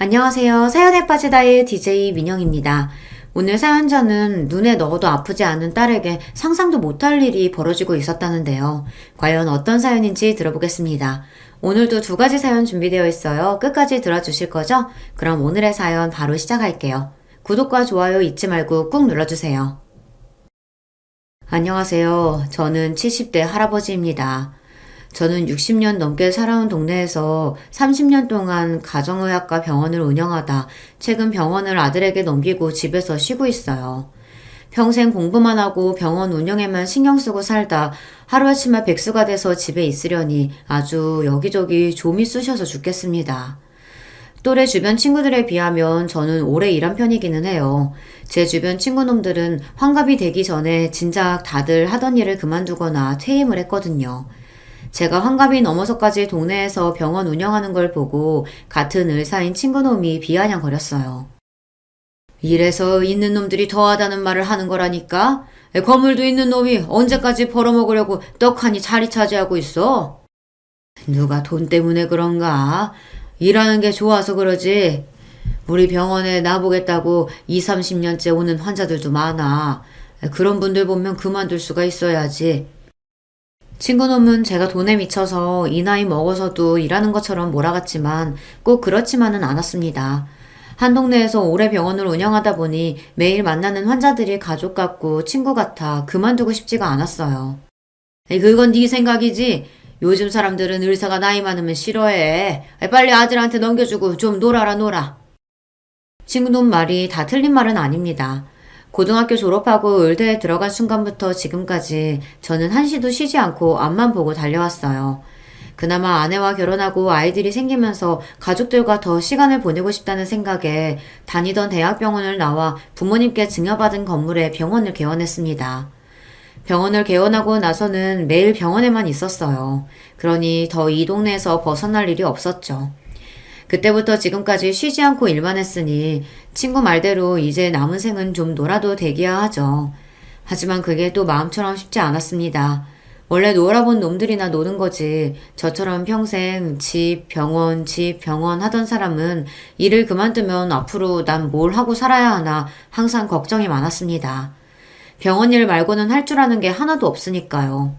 안녕하세요. 사연에 빠지다의 DJ 민영입니다. 오늘 사연자는 눈에 넣어도 아프지 않은 딸에게 상상도 못할 일이 벌어지고 있었다는데요. 과연 어떤 사연인지 들어보겠습니다. 오늘도 두 가지 사연 준비되어 있어요. 끝까지 들어주실 거죠? 그럼 오늘의 사연 바로 시작할게요. 구독과 좋아요 잊지 말고 꾹 눌러주세요. 안녕하세요. 저는 70대 할아버지입니다. 저는 60년 넘게 살아온 동네에서 30년 동안 가정의학과 병원을 운영하다 최근 병원을 아들에게 넘기고 집에서 쉬고 있어요. 평생 공부만 하고 병원 운영에만 신경 쓰고 살다 하루아침에 백수가 돼서 집에 있으려니 아주 여기저기 좀이 쑤셔서 죽겠습니다. 또래 주변 친구들에 비하면 저는 오래 일한 편이기는 해요. 제 주변 친구놈들은 환갑이 되기 전에 진작 다들 하던 일을 그만두거나 퇴임을 했거든요. 제가 환갑이 넘어서까지 동네에서 병원 운영하는 걸 보고 같은 의사인 친구놈이 비아냥거렸어요. 이래서 있는 놈들이 더하다는 말을 하는 거라니까? 건물도 있는 놈이 언제까지 벌어먹으려고 떡하니 자리 차지하고 있어? 누가 돈 때문에 그런가? 일하는 게 좋아서 그러지. 우리 병원에 나보겠다고 20, 30년째 오는 환자들도 많아. 그런 분들 보면 그만둘 수가 있어야지. 친구놈은 제가 돈에 미쳐서 이 나이 먹어서도 일하는 것처럼 몰아갔지만 꼭 그렇지만은 않았습니다. 한 동네에서 오래 병원을 운영하다 보니 매일 만나는 환자들이 가족 같고 친구 같아 그만두고 싶지가 않았어요. 그건 네 생각이지. 요즘 사람들은 의사가 나이 많으면 싫어해. 빨리 아들한테 넘겨주고 좀 놀아라 놀아. 친구놈 말이 다 틀린 말은 아닙니다. 고등학교 졸업하고 의대에 들어간 순간부터 지금까지 저는 한시도 쉬지 않고 앞만 보고 달려왔어요. 그나마 아내와 결혼하고 아이들이 생기면서 가족들과 더 시간을 보내고 싶다는 생각에 다니던 대학병원을 나와 부모님께 증여받은 건물에 병원을 개원했습니다. 병원을 개원하고 나서는 매일 병원에만 있었어요. 그러니 더 이 동네에서 벗어날 일이 없었죠. 그때부터 지금까지 쉬지 않고 일만 했으니 친구 말대로 이제 남은 생은 좀 놀아도 되기야 하죠. 하지만 그게 또 마음처럼 쉽지 않았습니다. 원래 놀아본 놈들이나 노는 거지. 저처럼 평생 집, 병원 하던 사람은 일을 그만두면 앞으로 난 뭘 하고 살아야 하나 항상 걱정이 많았습니다. 병원 일 말고는 할 줄 아는 게 하나도 없으니까요.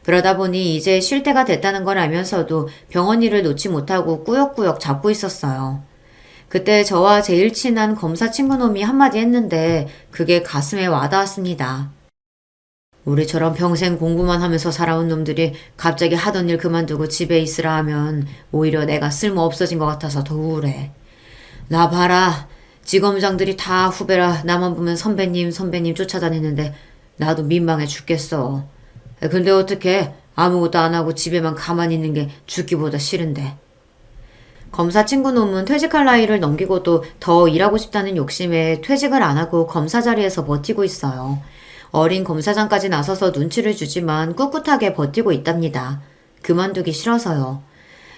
그러다 보니 이제 쉴 때가 됐다는 걸 알면서도 병원 일을 놓지 못하고 꾸역꾸역 잡고 있었어요. 그때 저와 제일 친한 검사 친구놈이 한마디 했는데 그게 가슴에 와닿았습니다. 우리처럼 평생 공부만 하면서 살아온 놈들이 갑자기 하던 일 그만두고 집에 있으라 하면 오히려 내가 쓸모 없어진 것 같아서 더 우울해. 나 봐라. 직원장들이 다 후배라 나만 보면 선배님 쫓아다니는데 나도 민망해 죽겠어. 근데 어떡해? 아무것도 안 하고 집에만 가만히 있는 게 죽기보다 싫은데. 검사 친구놈은 퇴직할 나이를 넘기고도 더 일하고 싶다는 욕심에 퇴직을 안 하고 검사 자리에서 버티고 있어요. 어린 검사장까지 나서서 눈치를 주지만 꿋꿋하게 버티고 있답니다. 그만두기 싫어서요.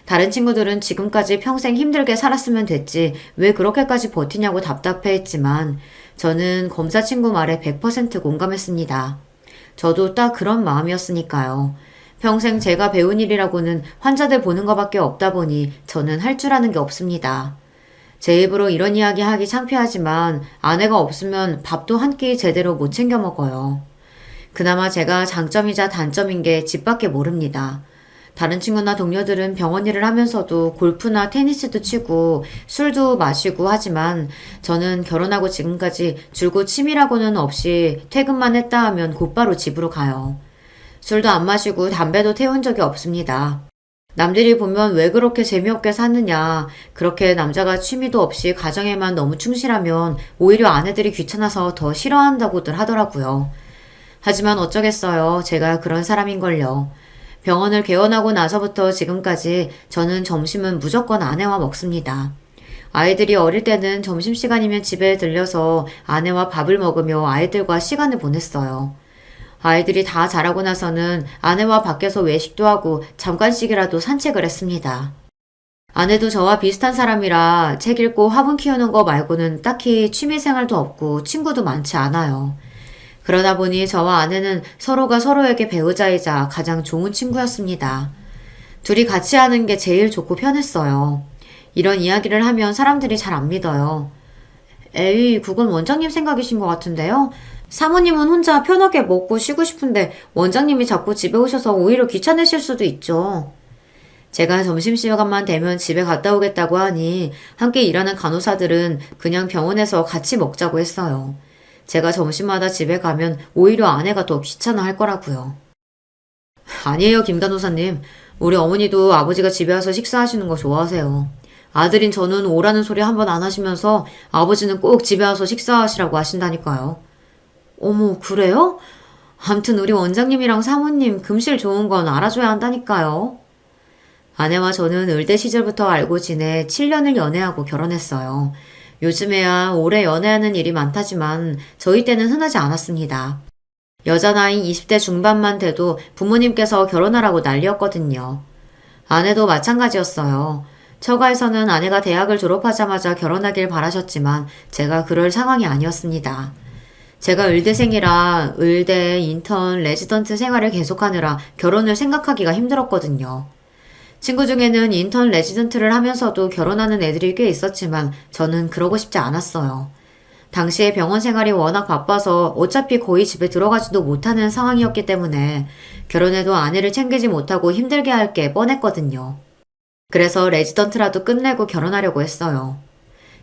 다른 친구들은 지금까지 평생 힘들게 살았으면 됐지 왜 그렇게까지 버티냐고 답답해했지만 저는 검사 친구 말에 100% 공감했습니다. 저도 딱 그런 마음이었으니까요. 평생 제가 배운 일이라고는 환자들 보는 것밖에 없다 보니 저는 할 줄 아는 게 없습니다. 제 입으로 이런 이야기 하기 창피하지만 아내가 없으면 밥도 한 끼 제대로 못 챙겨 먹어요. 그나마 제가 장점이자 단점인 게 집밖에 모릅니다. 다른 친구나 동료들은 병원 일을 하면서도 골프나 테니스도 치고 술도 마시고 하지만 저는 결혼하고 지금까지 줄곧 취미라고는 없이 퇴근만 했다 하면 곧바로 집으로 가요. 술도 안 마시고 담배도 태운 적이 없습니다. 남들이 보면 왜 그렇게 재미없게 사느냐, 그렇게 남자가 취미도 없이 가정에만 너무 충실하면 오히려 아내들이 귀찮아서 더 싫어한다고들 하더라고요. 하지만 어쩌겠어요. 제가 그런 사람인걸요. 병원을 개원하고 나서부터 지금까지 저는 점심은 무조건 아내와 먹습니다. 아이들이 어릴 때는 점심시간이면 집에 들려서 아내와 밥을 먹으며 아이들과 시간을 보냈어요. 아이들이 다 자라고 나서는 아내와 밖에서 외식도 하고 잠깐씩이라도 산책을 했습니다. 아내도 저와 비슷한 사람이라 책 읽고 화분 키우는 거 말고는 딱히 취미생활도 없고 친구도 많지 않아요. 그러다 보니 저와 아내는 서로가 서로에게 배우자이자 가장 좋은 친구였습니다. 둘이 같이 하는 게 제일 좋고 편했어요. 이런 이야기를 하면 사람들이 잘 안 믿어요. 에이, 그건 원장님 생각이신 것 같은데요? 사모님은 혼자 편하게 먹고 쉬고 싶은데 원장님이 자꾸 집에 오셔서 오히려 귀찮으실 수도 있죠. 제가 점심시간만 되면 집에 갔다 오겠다고 하니 함께 일하는 간호사들은 그냥 병원에서 같이 먹자고 했어요. 제가 점심마다 집에 가면 오히려 아내가 더 귀찮아 할 거라고요. 아니에요, 김 간호사님. 우리 어머니도 아버지가 집에 와서 식사하시는 거 좋아하세요. 아들인 저는 오라는 소리 한 번 안 하시면서 아버지는 꼭 집에 와서 식사하시라고 하신다니까요. 어머, 그래요? 암튼 우리 원장님이랑 사모님 금실 좋은 건 알아줘야 한다니까요. 아내와 저는 의대 시절부터 알고 지내 7년을 연애하고 결혼했어요. 요즘에야 오래 연애하는 일이 많다지만 저희 때는 흔하지 않았습니다. 여자 나이 20대 중반만 돼도 부모님께서 결혼하라고 난리였거든요. 아내도 마찬가지였어요. 처가에서는 아내가 대학을 졸업하자마자 결혼하길 바라셨지만 제가 그럴 상황이 아니었습니다. 제가 의대생이라 의대, 인턴, 레지던트 생활을 계속하느라 결혼을 생각하기가 힘들었거든요. 친구 중에는 인턴 레지던트를 하면서도 결혼하는 애들이 꽤 있었지만 저는 그러고 싶지 않았어요. 당시에 병원 생활이 워낙 바빠서 어차피 거의 집에 들어가지도 못하는 상황이었기 때문에 결혼해도 아내를 챙기지 못하고 힘들게 할 게 뻔했거든요. 그래서 레지던트라도 끝내고 결혼하려고 했어요.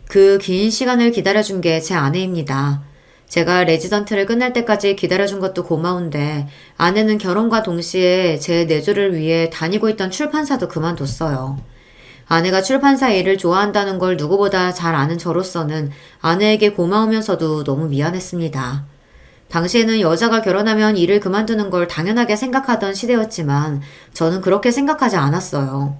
그 긴 시간을 기다려준 게 제 아내입니다. 제가 레지던트를 끝날 때까지 기다려준 것도 고마운데 아내는 결혼과 동시에 제 내조를 위해 다니고 있던 출판사도 그만뒀어요. 아내가 출판사 일을 좋아한다는 걸 누구보다 잘 아는 저로서는 아내에게 고마우면서도 너무 미안했습니다. 당시에는 여자가 결혼하면 일을 그만두는 걸 당연하게 생각하던 시대였지만 저는 그렇게 생각하지 않았어요.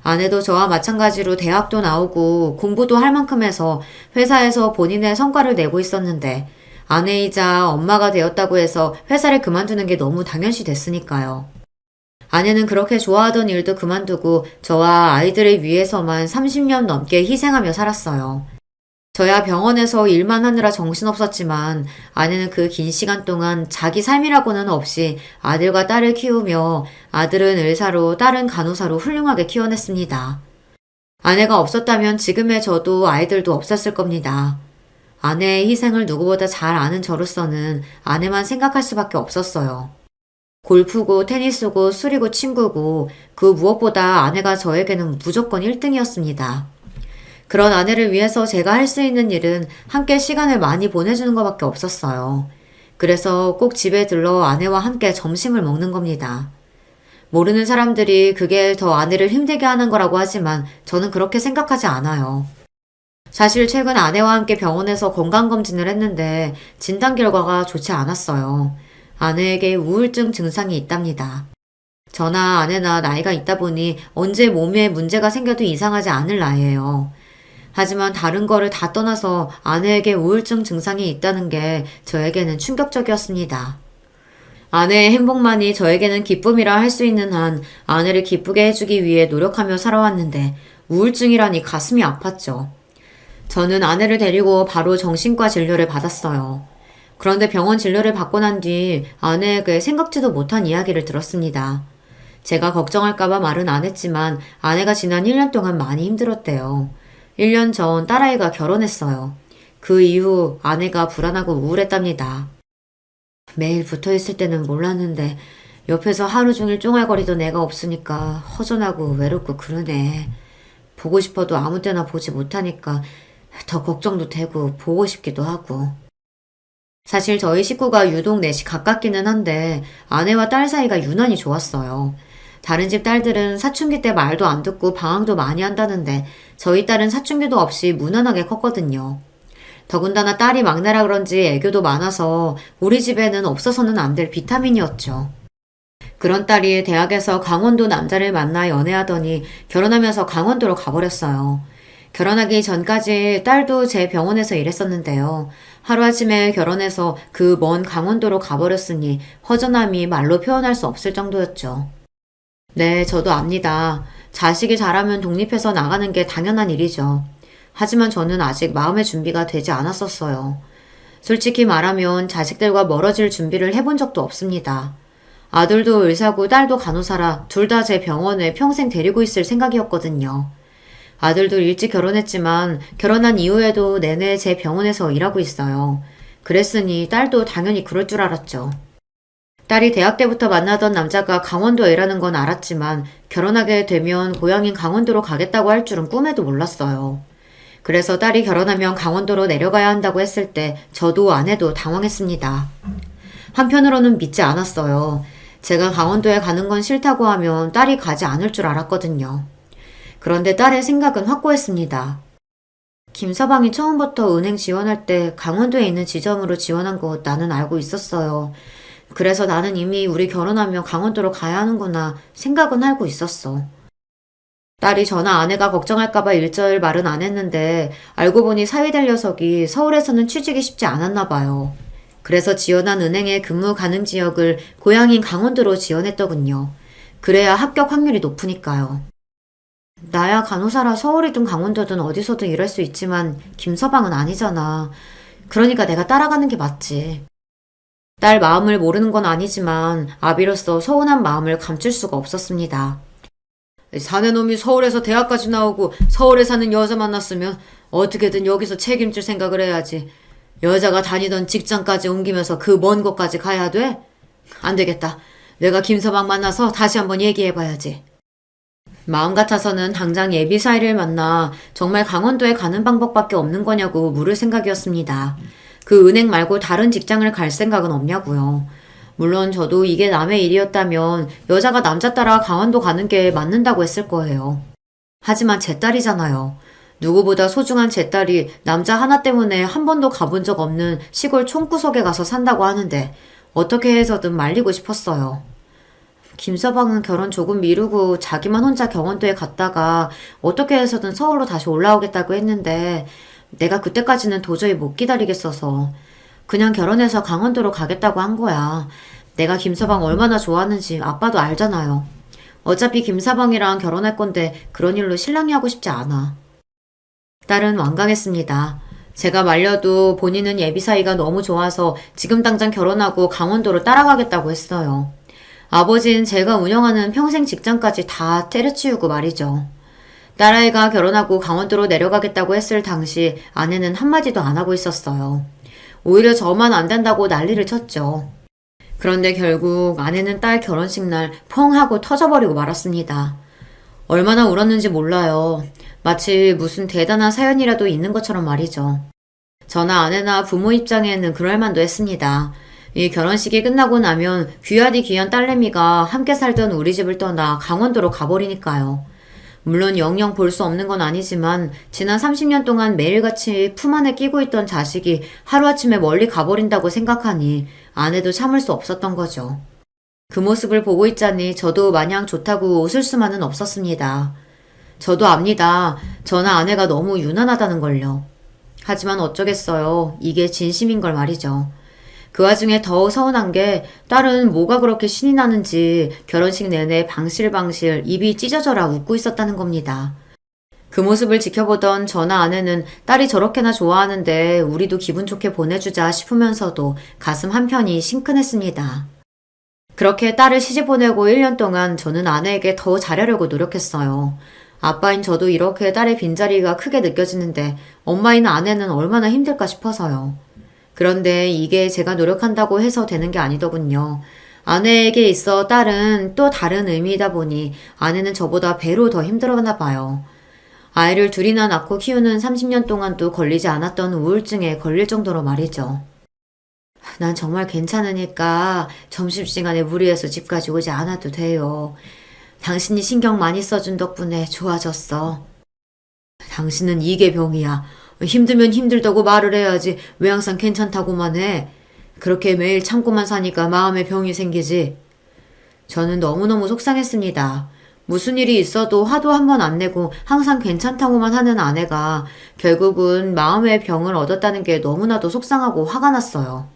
아내도 저와 마찬가지로 대학도 나오고 공부도 할 만큼 해서 회사에서 본인의 성과를 내고 있었는데 아내이자 엄마가 되었다고 해서 회사를 그만두는 게 너무 당연시 됐으니까요. 아내는 그렇게 좋아하던 일도 그만두고 저와 아이들을 위해서만 30년 넘게 희생하며 살았어요. 저야 병원에서 일만 하느라 정신없었지만 아내는 그 긴 시간 동안 자기 삶이라고는 없이 아들과 딸을 키우며 아들은 의사로 딸은 간호사로 훌륭하게 키워냈습니다. 아내가 없었다면 지금의 저도 아이들도 없었을 겁니다. 아내의 희생을 누구보다 잘 아는 저로서는 아내만 생각할 수밖에 없었어요. 골프고 테니스고 술이고 친구고 그 무엇보다 아내가 저에게는 무조건 1등이었습니다. 그런 아내를 위해서 제가 할 수 있는 일은 함께 시간을 많이 보내주는 것밖에 없었어요. 그래서 꼭 집에 들러 아내와 함께 점심을 먹는 겁니다. 모르는 사람들이 그게 더 아내를 힘들게 하는 거라고 하지만 저는 그렇게 생각하지 않아요. 사실 최근 아내와 함께 병원에서 건강검진을 했는데 진단 결과가 좋지 않았어요. 아내에게 우울증 증상이 있답니다. 저나 아내나 나이가 있다 보니 언제 몸에 문제가 생겨도 이상하지 않을 나이예요. 하지만 다른 거를 다 떠나서 아내에게 우울증 증상이 있다는 게 저에게는 충격적이었습니다. 아내의 행복만이 저에게는 기쁨이라 할 수 있는 한 아내를 기쁘게 해주기 위해 노력하며 살아왔는데 우울증이라니 가슴이 아팠죠. 저는 아내를 데리고 바로 정신과 진료를 받았어요. 그런데 병원 진료를 받고 난 뒤 아내에게 생각지도 못한 이야기를 들었습니다. 제가 걱정할까봐 말은 안 했지만 아내가 지난 1년 동안 많이 힘들었대요. 1년 전 딸아이가 결혼했어요. 그 이후 아내가 불안하고 우울했답니다. 매일 붙어 있을 때는 몰랐는데 옆에서 하루 종일 쫑알거리던 애가 없으니까 허전하고 외롭고 그러네. 보고 싶어도 아무 때나 보지 못하니까 더 걱정도 되고 보고 싶기도 하고. 사실 저희 식구가 유독 넷이 가깝기는 한데 아내와 딸 사이가 유난히 좋았어요. 다른 집 딸들은 사춘기 때 말도 안 듣고 방황도 많이 한다는데 저희 딸은 사춘기도 없이 무난하게 컸거든요. 더군다나 딸이 막내라 그런지 애교도 많아서 우리 집에는 없어서는 안 될 비타민이었죠. 그런 딸이 대학에서 강원도 남자를 만나 연애하더니 결혼하면서 강원도로 가버렸어요. 결혼하기 전까지 딸도 제 병원에서 일했었는데요. 하루아침에 결혼해서 그 먼 강원도로 가버렸으니 허전함이 말로 표현할 수 없을 정도였죠. 네, 저도 압니다. 자식이 자라면 독립해서 나가는 게 당연한 일이죠. 하지만 저는 아직 마음의 준비가 되지 않았었어요. 솔직히 말하면 자식들과 멀어질 준비를 해본 적도 없습니다. 아들도 의사고 딸도 간호사라 둘 다 제 병원에 평생 데리고 있을 생각이었거든요. 아들도 일찍 결혼했지만 결혼한 이후에도 내내 제 병원에서 일하고 있어요. 그랬으니 딸도 당연히 그럴 줄 알았죠. 딸이 대학 때부터 만나던 남자가 강원도에 일하는 건 알았지만 결혼하게 되면 고향인 강원도로 가겠다고 할 줄은 꿈에도 몰랐어요. 그래서 딸이 결혼하면 강원도로 내려가야 한다고 했을 때 저도 아내도 당황했습니다. 한편으로는 믿지 않았어요. 제가 강원도에 가는 건 싫다고 하면 딸이 가지 않을 줄 알았거든요. 그런데 딸의 생각은 확고했습니다. 김서방이 처음부터 은행 지원할 때 강원도에 있는 지점으로 지원한 거 나는 알고 있었어요. 그래서 나는 이미 우리 결혼하면 강원도로 가야 하는구나 생각은 하고 있었어. 딸이 저나 아내가 걱정할까봐 일절 말은 안 했는데 알고 보니 사위될 녀석이 서울에서는 취직이 쉽지 않았나 봐요. 그래서 지원한 은행의 근무 가능 지역을 고향인 강원도로 지원했더군요. 그래야 합격 확률이 높으니까요. 나야 간호사라 서울이든 강원도든 어디서든 일할 수 있지만 김서방은 아니잖아. 그러니까 내가 따라가는 게 맞지. 딸 마음을 모르는 건 아니지만 아비로서 서운한 마음을 감출 수가 없었습니다. 사내놈이 서울에서 대학까지 나오고 서울에 사는 여자 만났으면 어떻게든 여기서 책임질 생각을 해야지. 여자가 다니던 직장까지 옮기면서 그 먼 곳까지 가야 돼? 안 되겠다. 내가 김서방 만나서 다시 한번 얘기해봐야지. 마음 같아서는 당장 예비 사이를 만나 정말 강원도에 가는 방법밖에 없는 거냐고 물을 생각이었습니다. 그 은행 말고 다른 직장을 갈 생각은 없냐고요. 물론 저도 이게 남의 일이었다면 여자가 남자 따라 강원도 가는 게 맞는다고 했을 거예요. 하지만 제 딸이잖아요. 누구보다 소중한 제 딸이 남자 하나 때문에 한 번도 가본 적 없는 시골 촌구석에 가서 산다고 하는데 어떻게 해서든 말리고 싶었어요. 김서방은 결혼 조금 미루고 자기만 혼자 경원도에 갔다가 어떻게 해서든 서울로 다시 올라오겠다고 했는데 내가 그때까지는 도저히 못 기다리겠어서 그냥 결혼해서 강원도로 가겠다고 한 거야. 내가 김서방 얼마나 좋아하는지 아빠도 알잖아요. 어차피 김서방이랑 결혼할 건데 그런 일로 실랑이 하고 싶지 않아. 딸은 완강했습니다. 제가 말려도 본인은 예비 사이가 너무 좋아서 지금 당장 결혼하고 강원도로 따라가겠다고 했어요. 아버지는 제가 운영하는 평생 직장까지 다 때려치우고 말이죠. 딸아이가 결혼하고 강원도로 내려가겠다고 했을 당시 아내는 한마디도 안 하고 있었어요. 오히려 저만 안 된다고 난리를 쳤죠. 그런데 결국 아내는 딸 결혼식 날 펑 하고 터져버리고 말았습니다. 얼마나 울었는지 몰라요. 마치 무슨 대단한 사연이라도 있는 것처럼 말이죠. 저나 아내나 부모 입장에는 그럴 만도 했습니다. 이 결혼식이 끝나고 나면 귀하디 귀한 딸내미가 함께 살던 우리 집을 떠나 강원도로 가버리니까요. 물론 영영 볼 수 없는 건 아니지만 지난 30년 동안 매일같이 품 안에 끼고 있던 자식이 하루아침에 멀리 가버린다고 생각하니 아내도 참을 수 없었던 거죠. 그 모습을 보고 있자니 저도 마냥 좋다고 웃을 수만은 없었습니다. 저도 압니다. 저나 아내가 너무 유난하다는 걸요. 하지만 어쩌겠어요. 이게 진심인 걸 말이죠. 그 와중에 더 서운한 게 딸은 뭐가 그렇게 신이 나는지 결혼식 내내 방실방실 입이 찢어져라 웃고 있었다는 겁니다. 그 모습을 지켜보던 저나 아내는 딸이 저렇게나 좋아하는데 우리도 기분 좋게 보내주자 싶으면서도 가슴 한편이 심큰했습니다. 그렇게 딸을 시집 보내고 1년 동안 저는 아내에게 더 잘하려고 노력했어요. 아빠인 저도 이렇게 딸의 빈자리가 크게 느껴지는데 엄마인 아내는 얼마나 힘들까 싶어서요. 그런데 이게 제가 노력한다고 해서 되는 게 아니더군요. 아내에게 있어 딸은 또 다른 의미이다 보니 아내는 저보다 배로 더 힘들었나 봐요. 아이를 둘이나 낳고 키우는 30년 동안도 걸리지 않았던 우울증에 걸릴 정도로 말이죠. 난 정말 괜찮으니까 점심시간에 무리해서 집까지 오지 않아도 돼요. 당신이 신경 많이 써준 덕분에 좋아졌어. 당신은 이게 병이야. 힘들면 힘들다고 말을 해야지 왜 항상 괜찮다고만 해. 그렇게 매일 참고만 사니까 마음에 병이 생기지. 저는 너무너무 속상했습니다. 무슨 일이 있어도 화도 한 번 안 내고 항상 괜찮다고만 하는 아내가 결국은 마음의 병을 얻었다는 게 너무나도 속상하고 화가 났어요.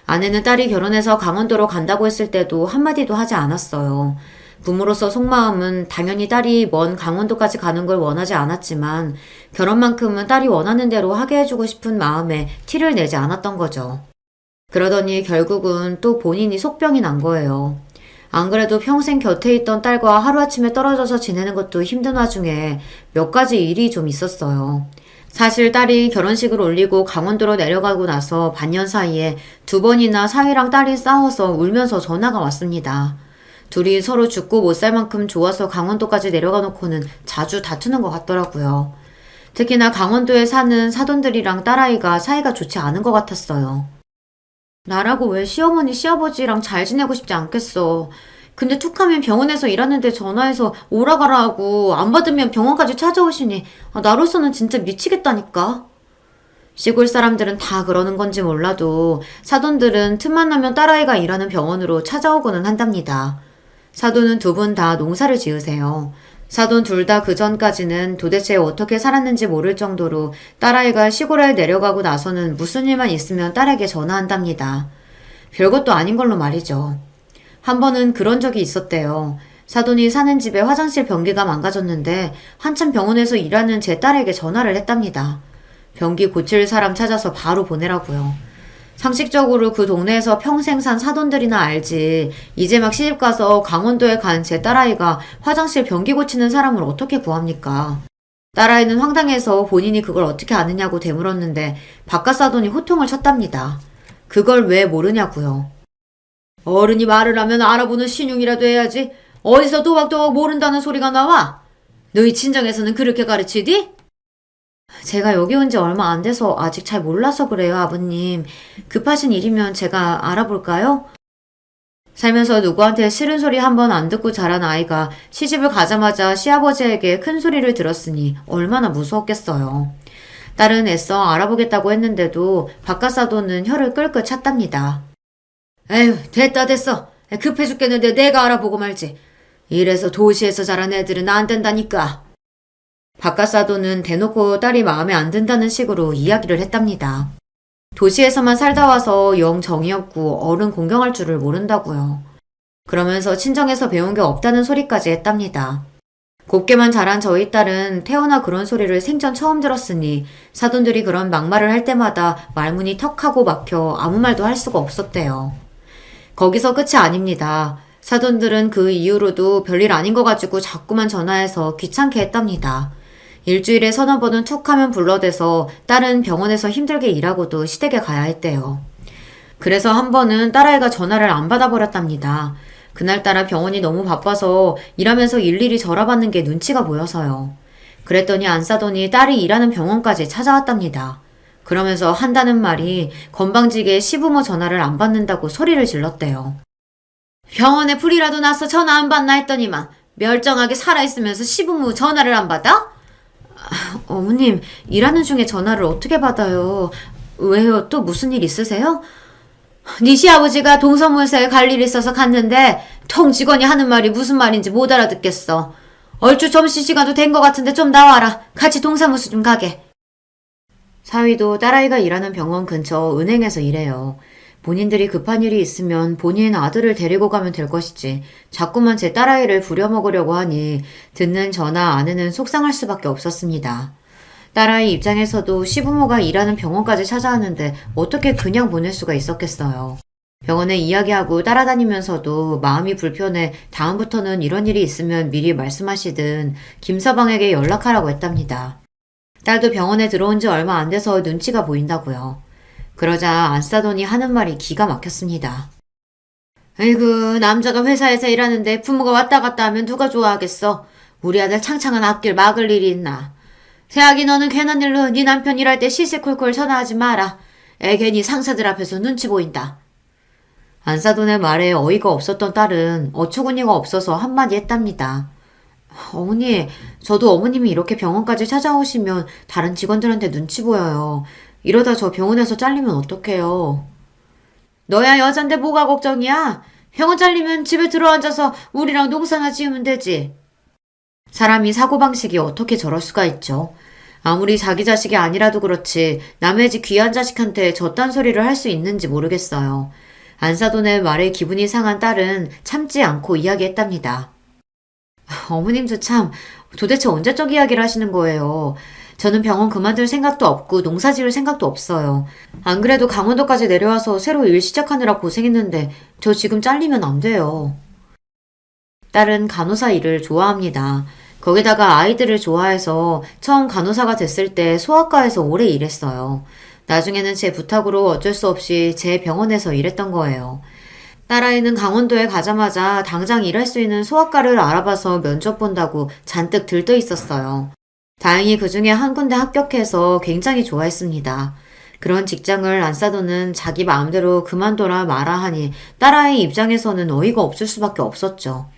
아내는 딸이 결혼해서 강원도로 간다고 했을 때도 한마디도 하지 않았어요. 부모로서 속마음은 당연히 딸이 먼 강원도까지 가는 걸 원하지 않았지만 결혼만큼은 딸이 원하는 대로 하게 해주고 싶은 마음에 티를 내지 않았던 거죠. 그러더니 결국은 또 본인이 속병이 난 거예요. 안 그래도 평생 곁에 있던 딸과 하루아침에 떨어져서 지내는 것도 힘든 와중에 몇 가지 일이 좀 있었어요. 사실 딸이 결혼식을 올리고 강원도로 내려가고 나서 반년 사이에 2번이나 사위랑 딸이 싸워서 울면서 전화가 왔습니다. 둘이 서로 죽고 못 살 만큼 좋아서 강원도까지 내려가 놓고는 자주 다투는 것 같더라고요. 특히나 강원도에 사는 사돈들이랑 딸아이가 사이가 좋지 않은 것 같았어요. 나라고 왜 시어머니 시아버지랑 잘 지내고 싶지 않겠어. 근데 툭하면 병원에서 일하는데 전화해서 오라 가라 하고 안 받으면 병원까지 찾아오시니 나로서는 진짜 미치겠다니까. 시골 사람들은 다 그러는 건지 몰라도 사돈들은 틈만 나면 딸아이가 일하는 병원으로 찾아오고는 한답니다. 사돈은 2분 다 농사를 지으세요. 사돈 둘 다 그 전까지는 도대체 어떻게 살았는지 모를 정도로 딸아이가 시골에 내려가고 나서는 무슨 일만 있으면 딸에게 전화한답니다. 별것도 아닌 걸로 말이죠. 한 번은 그런 적이 있었대요. 사돈이 사는 집에 화장실 변기가 망가졌는데 한참 병원에서 일하는 제 딸에게 전화를 했답니다. 변기 고칠 사람 찾아서 바로 보내라고요. 상식적으로 그 동네에서 평생 산 사돈들이나 알지. 이제 막 시집가서 강원도에 간 제 딸아이가 화장실 변기 고치는 사람을 어떻게 구합니까? 딸아이는 황당해서 본인이 그걸 어떻게 아느냐고 되물었는데 바깥 사돈이 호통을 쳤답니다. 그걸 왜 모르냐고요. 어른이 말을 하면 알아보는 신용이라도 해야지. 어디서 도박도박 모른다는 소리가 나와? 너희 친정에서는 그렇게 가르치디? 제가 여기 온 지 얼마 안 돼서 아직 잘 몰라서 그래요, 아버님. 급하신 일이면 제가 알아볼까요? 살면서 누구한테 싫은 소리 한 번 안 듣고 자란 아이가 시집을 가자마자 시아버지에게 큰 소리를 들었으니 얼마나 무서웠겠어요. 딸은 애써 알아보겠다고 했는데도 바깥 사돈은 혀를 끌끌 찼답니다. 에휴, 됐어. 급해 죽겠는데 내가 알아보고 말지. 이래서 도시에서 자란 애들은 안 된다니까. 바깥 사돈은 대놓고 딸이 마음에 안 든다는 식으로 이야기를 했답니다. 도시에서만 살다 와서 영 정이 없고 어른 공경할 줄을 모른다고요. 그러면서 친정에서 배운 게 없다는 소리까지 했답니다. 곱게만 자란 저희 딸은 태어나 그런 소리를 생전 처음 들었으니 사돈들이 그런 막말을 할 때마다 말문이 턱하고 막혀 아무 말도 할 수가 없었대요. 거기서 끝이 아닙니다. 사돈들은 그 이후로도 별일 아닌 거 가지고 자꾸만 전화해서 귀찮게 했답니다. 일주일에 서너 번은 툭 하면 불러대서 딸은 병원에서 힘들게 일하고도 시댁에 가야 했대요. 그래서 한 번은 딸아이가 전화를 안 받아버렸답니다. 그날따라 병원이 너무 바빠서 일하면서 일일이 전화받는 게 눈치가 보여서요. 그랬더니 안 싸더니 딸이 일하는 병원까지 찾아왔답니다. 그러면서 한다는 말이 건방지게 시부모 전화를 안 받는다고 소리를 질렀대요. 병원에 불이라도 나서 전화 안 받나 했더니만 멀쩡하게 살아있으면서 시부모 전화를 안 받아? 어머님, 일하는 중에 전화를 어떻게 받아요? 왜요? 또 무슨 일 있으세요? 네 시아버지가 동서문서에 갈 일이 있어서 갔는데 통 직원이 하는 말이 무슨 말인지 못 알아듣겠어. 얼추 점심시간도 된 것 같은데 좀 나와라. 같이 동사무소 좀 가게. 사위도 딸아이가 일하는 병원 근처 은행에서 일해요. 본인들이 급한 일이 있으면 본인 아들을 데리고 가면 될 것이지 자꾸만 제 딸아이를 부려먹으려고 하니 듣는 저나 아내는 속상할 수밖에 없었습니다. 딸아이 입장에서도 시부모가 일하는 병원까지 찾아왔는데 어떻게 그냥 보낼 수가 있었겠어요. 병원에 이야기하고 따라다니면서도 마음이 불편해 다음부터는 이런 일이 있으면 미리 말씀하시든 김서방에게 연락하라고 했답니다. 딸도 병원에 들어온 지 얼마 안 돼서 눈치가 보인다고요. 그러자 안 싸더니 하는 말이 기가 막혔습니다. 에이구, 남자가 회사에서 일하는데 부모가 왔다 갔다 하면 누가 좋아하겠어. 우리 아들 창창한 앞길 막을 일이 있나. 세아기 너는 괜한 일로 네 남편 일할 때 시시콜콜 전화하지 마라. 애 괜히 상사들 앞에서 눈치 보인다. 안 싸돈의 말에 어이가 없었던 딸은 어처구니가 없어서 한마디 했답니다. 어머니, 저도 어머님이 이렇게 병원까지 찾아오시면 다른 직원들한테 눈치 보여요. 이러다 저 병원에서 잘리면 어떡해요. 너야 여잔데 뭐가 걱정이야? 병원 잘리면 집에 들어앉아서 우리랑 농사나 지으면 되지. 사람이 사고방식이 어떻게 저럴 수가 있죠. 아무리 자기 자식이 아니라도 그렇지 남의 집 귀한 자식한테 저딴 소리를 할 수 있는지 모르겠어요. 안사돈의 말에 기분이 상한 딸은 참지 않고 이야기했답니다. 어머님도 참 도대체 언제적 이야기를 하시는 거예요. 저는 병원 그만둘 생각도 없고 농사 지을 생각도 없어요. 안 그래도 강원도까지 내려와서 새로 일 시작하느라 고생했는데 저 지금 잘리면 안 돼요. 딸은 간호사 일을 좋아합니다. 거기다가 아이들을 좋아해서 처음 간호사가 됐을 때 소아과에서 오래 일했어요. 나중에는 제 부탁으로 어쩔 수 없이 제 병원에서 일했던 거예요. 딸아이는 강원도에 가자마자 당장 일할 수 있는 소아과를 알아봐서 면접 본다고 잔뜩 들떠 있었어요. 다행히 그 중에 한 군데 합격해서 굉장히 좋아했습니다. 그런 직장을 안싸도는 자기 마음대로 그만둬라 마라 하니 딸아이 입장에서는 어이가 없을 수밖에 없었죠.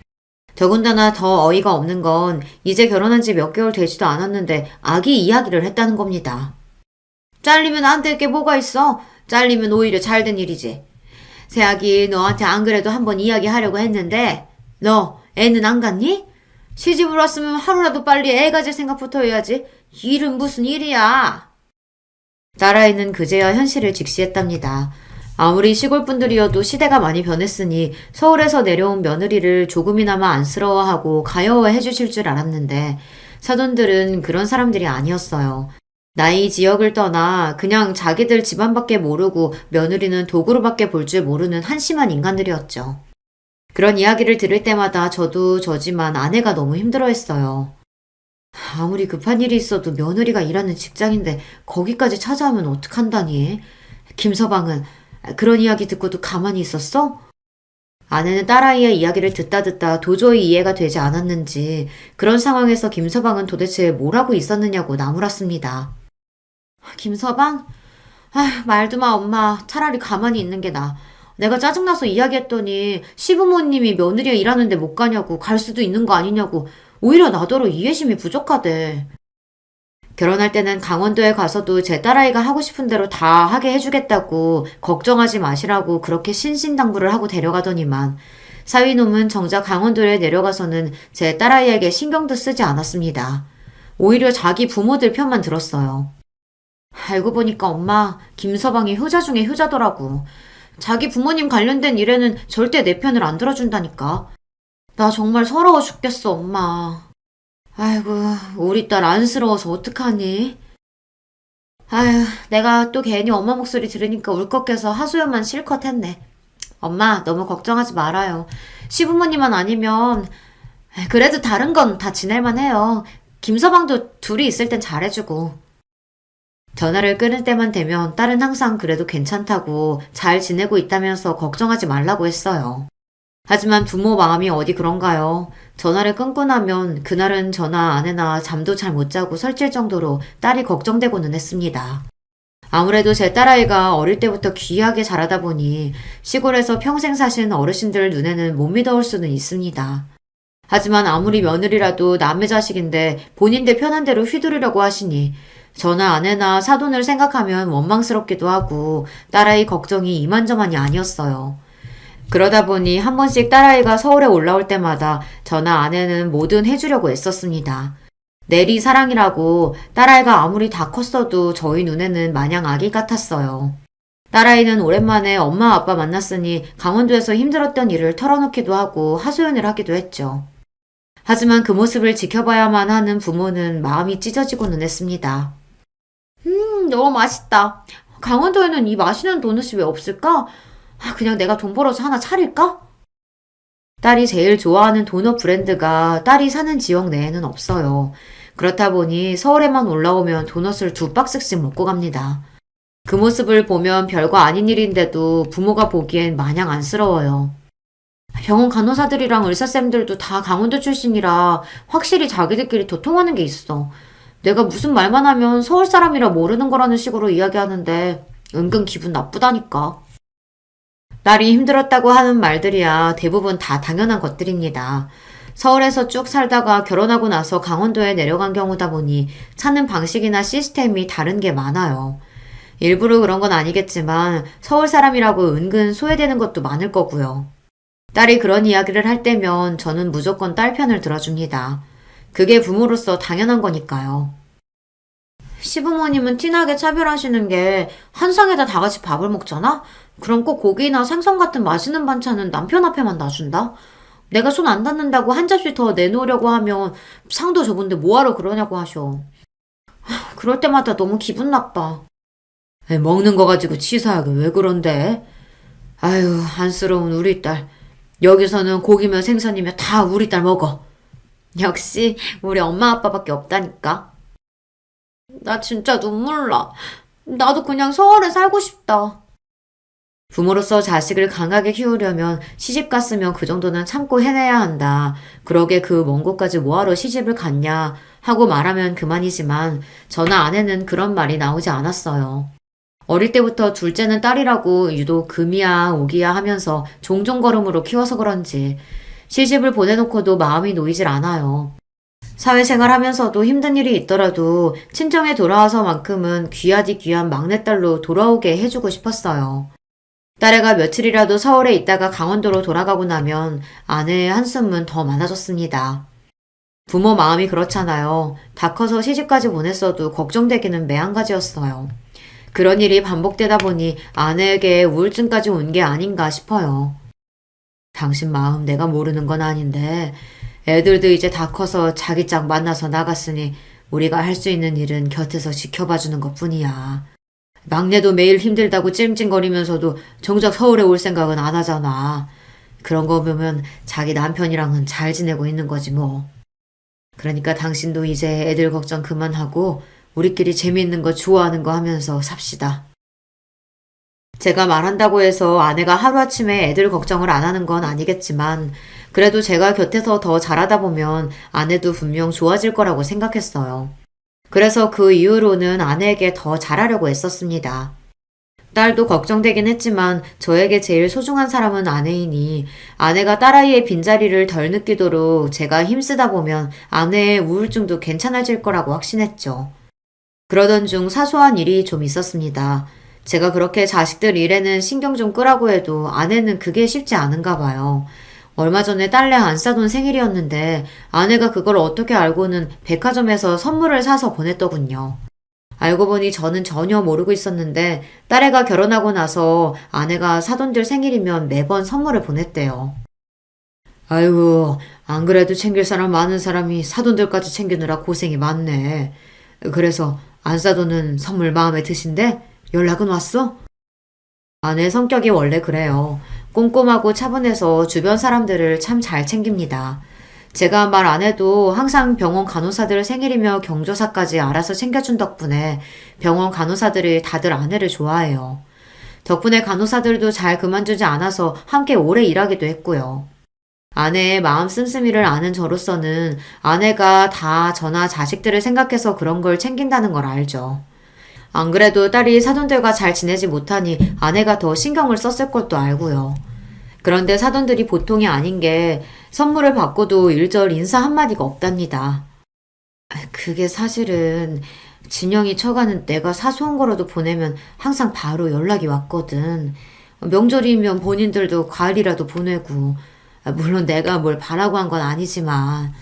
더군다나 더 어이가 없는 건 이제 결혼한 지 몇 개월 되지도 않았는데 아기 이야기를 했다는 겁니다. 잘리면 안 될 게 뭐가 있어? 잘리면 오히려 잘된 일이지. 새아기 너한테 안 그래도 한번 이야기하려고 했는데 너 애는 안 갔니? 시집을 왔으면 하루라도 빨리 애 가질 생각부터 해야지. 일은 무슨 일이야. 딸아이는 그제야 현실을 직시했답니다. 아무리 시골분들이어도 시대가 많이 변했으니 서울에서 내려온 며느리를 조금이나마 안쓰러워하고 가여워해 주실 줄 알았는데 사돈들은 그런 사람들이 아니었어요. 나이 지역을 떠나 그냥 자기들 집안밖에 모르고 며느리는 도구로밖에 볼 줄 모르는 한심한 인간들이었죠. 그런 이야기를 들을 때마다 저도 저지만 아내가 너무 힘들어했어요. 아무리 급한 일이 있어도 며느리가 일하는 직장인데 거기까지 찾아오면 어떡한다니? 김서방은 그런 이야기 듣고도 가만히 있었어? 아내는 딸아이의 이야기를 듣다 도저히 이해가 되지 않았는지 그런 상황에서 김서방은 도대체 뭘 하고 있었느냐고 나무랐습니다. 김서방? 아휴, 말도 마, 엄마. 차라리 가만히 있는 게 나아. 내가 짜증나서 이야기했더니 시부모님이 며느리가 일하는데 못 가냐고 갈 수도 있는 거 아니냐고 오히려 나더러 이해심이 부족하대. 결혼할 때는 강원도에 가서도 제 딸아이가 하고 싶은 대로 다 하게 해주겠다고 걱정하지 마시라고 그렇게 신신당부를 하고 데려가더니만 사위놈은 정작 강원도에 내려가서는 제 딸아이에게 신경도 쓰지 않았습니다. 오히려 자기 부모들 편만 들었어요. 알고 보니까 엄마, 김서방이 효자 중에 효자더라고. 자기 부모님 관련된 일에는 절대 내 편을 안 들어준다니까. 나 정말 서러워 죽겠어, 엄마. 아이고, 우리 딸 안쓰러워서 어떡하니? 아휴, 내가 또 괜히 엄마 목소리 들으니까 울컥해서 하소연만 실컷 했네. 엄마, 너무 걱정하지 말아요. 시부모님만 아니면, 그래도 다른 건 다 지낼만 해요. 김서방도 둘이 있을 땐 잘해주고. 전화를 끊을 때만 되면 딸은 항상 그래도 괜찮다고 잘 지내고 있다면서 걱정하지 말라고 했어요. 하지만 부모 마음이 어디 그런가요? 전화를 끊고 나면 그날은 저나 아내나 잠도 잘 못 자고 설칠 정도로 딸이 걱정되고는 했습니다. 아무래도 제 딸아이가 어릴 때부터 귀하게 자라다 보니 시골에서 평생 사신 어르신들 눈에는 못 믿어올 수는 있습니다. 하지만 아무리 며느리라도 남의 자식인데 본인들 편한 대로 휘두르려고 하시니 저나 아내나 사돈을 생각하면 원망스럽기도 하고 딸아이 걱정이 이만저만이 아니었어요. 그러다 보니 한 번씩 딸아이가 서울에 올라올 때마다 저나 아내는 뭐든 해주려고 애썼습니다. 내리 사랑이라고 딸아이가 아무리 다 컸어도 저희 눈에는 마냥 아기 같았어요. 딸아이는 오랜만에 엄마 아빠 만났으니 강원도에서 힘들었던 일을 털어놓기도 하고 하소연을 하기도 했죠. 하지만 그 모습을 지켜봐야만 하는 부모는 마음이 찢어지고는 했습니다. 너무 맛있다. 강원도에는 이 맛있는 도넛이 왜 없을까? 그냥 내가 돈 벌어서 하나 차릴까? 딸이 제일 좋아하는 도넛 브랜드가 딸이 사는 지역 내에는 없어요. 그렇다 보니 서울에만 올라오면 도넛을 2박스씩 먹고 갑니다. 그 모습을 보면 별거 아닌 일인데도 부모가 보기엔 마냥 안쓰러워요. 병원 간호사들이랑 의사쌤들도 다 강원도 출신이라 확실히 자기들끼리 더 통하는 게 있어. 내가 무슨 말만 하면 서울 사람이라 모르는 거라는 식으로 이야기하는데 은근 기분 나쁘다니까. 딸이 힘들었다고 하는 말들이야 대부분 다 당연한 것들입니다. 서울에서 쭉 살다가 결혼하고 나서 강원도에 내려간 경우다 보니 사는 방식이나 시스템이 다른 게 많아요. 일부러 그런 건 아니겠지만 서울 사람이라고 은근 소외되는 것도 많을 거고요. 딸이 그런 이야기를 할 때면 저는 무조건 딸 편을 들어줍니다. 그게 부모로서 당연한 거니까요. 시부모님은 티나게 차별하시는 게 한 상에다 다 같이 밥을 먹잖아? 그럼 꼭 고기나 생선 같은 맛있는 반찬은 남편 앞에만 놔준다? 내가 손 안 닿는다고 한 접시 더 내놓으려고 하면 상도 좁은데 뭐하러 그러냐고 하셔. 그럴 때마다 너무 기분 나빠. 먹는 거 가지고 치사하게 왜 그런데? 아유, 안쓰러운 우리 딸. 여기서는 고기며 생선이며 다 우리 딸 먹어. 역시 우리 엄마 아빠밖에 없다니까. 나 진짜 눈물 나. 나도 그냥 서울에 살고 싶다. 부모로서 자식을 강하게 키우려면 시집 갔으면 그 정도는 참고 해내야 한다. 그러게 그 먼 곳까지 뭐하러 시집을 갔냐 하고 말하면 그만이지만 저나 아내는 그런 말이 나오지 않았어요. 어릴 때부터 둘째는 딸이라고 유독 금이야 오기야 하면서 종종 걸음으로 키워서 그런지 시집을 보내놓고도 마음이 놓이질 않아요. 사회생활 하면서도 힘든 일이 있더라도 친정에 돌아와서만큼은 귀하디 귀한 막내딸로 돌아오게 해주고 싶었어요. 딸애가 며칠이라도 서울에 있다가 강원도로 돌아가고 나면 아내의 한숨은 더 많아졌습니다. 부모 마음이 그렇잖아요. 다 커서 시집까지 보냈어도 걱정되기는 매한가지였어요. 그런 일이 반복되다 보니 아내에게 우울증까지 온 게 아닌가 싶어요. 당신 마음 내가 모르는 건 아닌데 애들도 이제 다 커서 자기 짝 만나서 나갔으니 우리가 할 수 있는 일은 곁에서 지켜봐주는 것뿐이야. 막내도 매일 힘들다고 찡찡거리면서도 정작 서울에 올 생각은 안 하잖아. 그런 거 보면 자기 남편이랑은 잘 지내고 있는 거지 뭐. 그러니까 당신도 이제 애들 걱정 그만하고 우리끼리 재미있는 거 좋아하는 거 하면서 삽시다. 제가 말한다고 해서 아내가 하루아침에 애들 걱정을 안 하는 건 아니겠지만 그래도 제가 곁에서 더 잘하다 보면 아내도 분명 좋아질 거라고 생각했어요. 그래서 그 이후로는 아내에게 더 잘하려고 애썼습니다. 딸도 걱정되긴 했지만 저에게 제일 소중한 사람은 아내이니 아내가 딸아이의 빈자리를 덜 느끼도록 제가 힘쓰다 보면 아내의 우울증도 괜찮아질 거라고 확신했죠. 그러던 중 사소한 일이 좀 있었습니다. 제가 그렇게 자식들 일에는 신경 좀 끄라고 해도 아내는 그게 쉽지 않은가 봐요. 얼마 전에 딸내 안 싸돈 생일이었는데 아내가 그걸 어떻게 알고는 백화점에서 선물을 사서 보냈더군요. 알고 보니 저는 전혀 모르고 있었는데 딸애가 결혼하고 나서 아내가 사돈들 생일이면 매번 선물을 보냈대요. 아이고, 안 그래도 챙길 사람 많은 사람이 사돈들까지 챙기느라 고생이 많네. 그래서 안 싸돈은 선물 마음에 드신대? 연락은 왔어? 아내 성격이 원래 그래요. 꼼꼼하고 차분해서 주변 사람들을 참 잘 챙깁니다. 제가 말 안 해도 항상 병원 간호사들 생일이며 경조사까지 알아서 챙겨준 덕분에 병원 간호사들이 다들 아내를 좋아해요. 덕분에 간호사들도 잘 그만두지 않아서 함께 오래 일하기도 했고요. 아내의 마음 씀씀이를 아는 저로서는 아내가 다 저나 자식들을 생각해서 그런 걸 챙긴다는 걸 알죠. 안 그래도 딸이 사돈들과 잘 지내지 못하니 아내가 더 신경을 썼을 것도 알고요. 그런데 사돈들이 보통이 아닌 게 선물을 받고도 일절 인사 한마디가 없답니다. 그게 사실은 진영이 처가는 내가 사소한 거라도 보내면 항상 바로 연락이 왔거든. 명절이면 본인들도 과일이라도 보내고 물론 내가 뭘 바라고 한 건 아니지만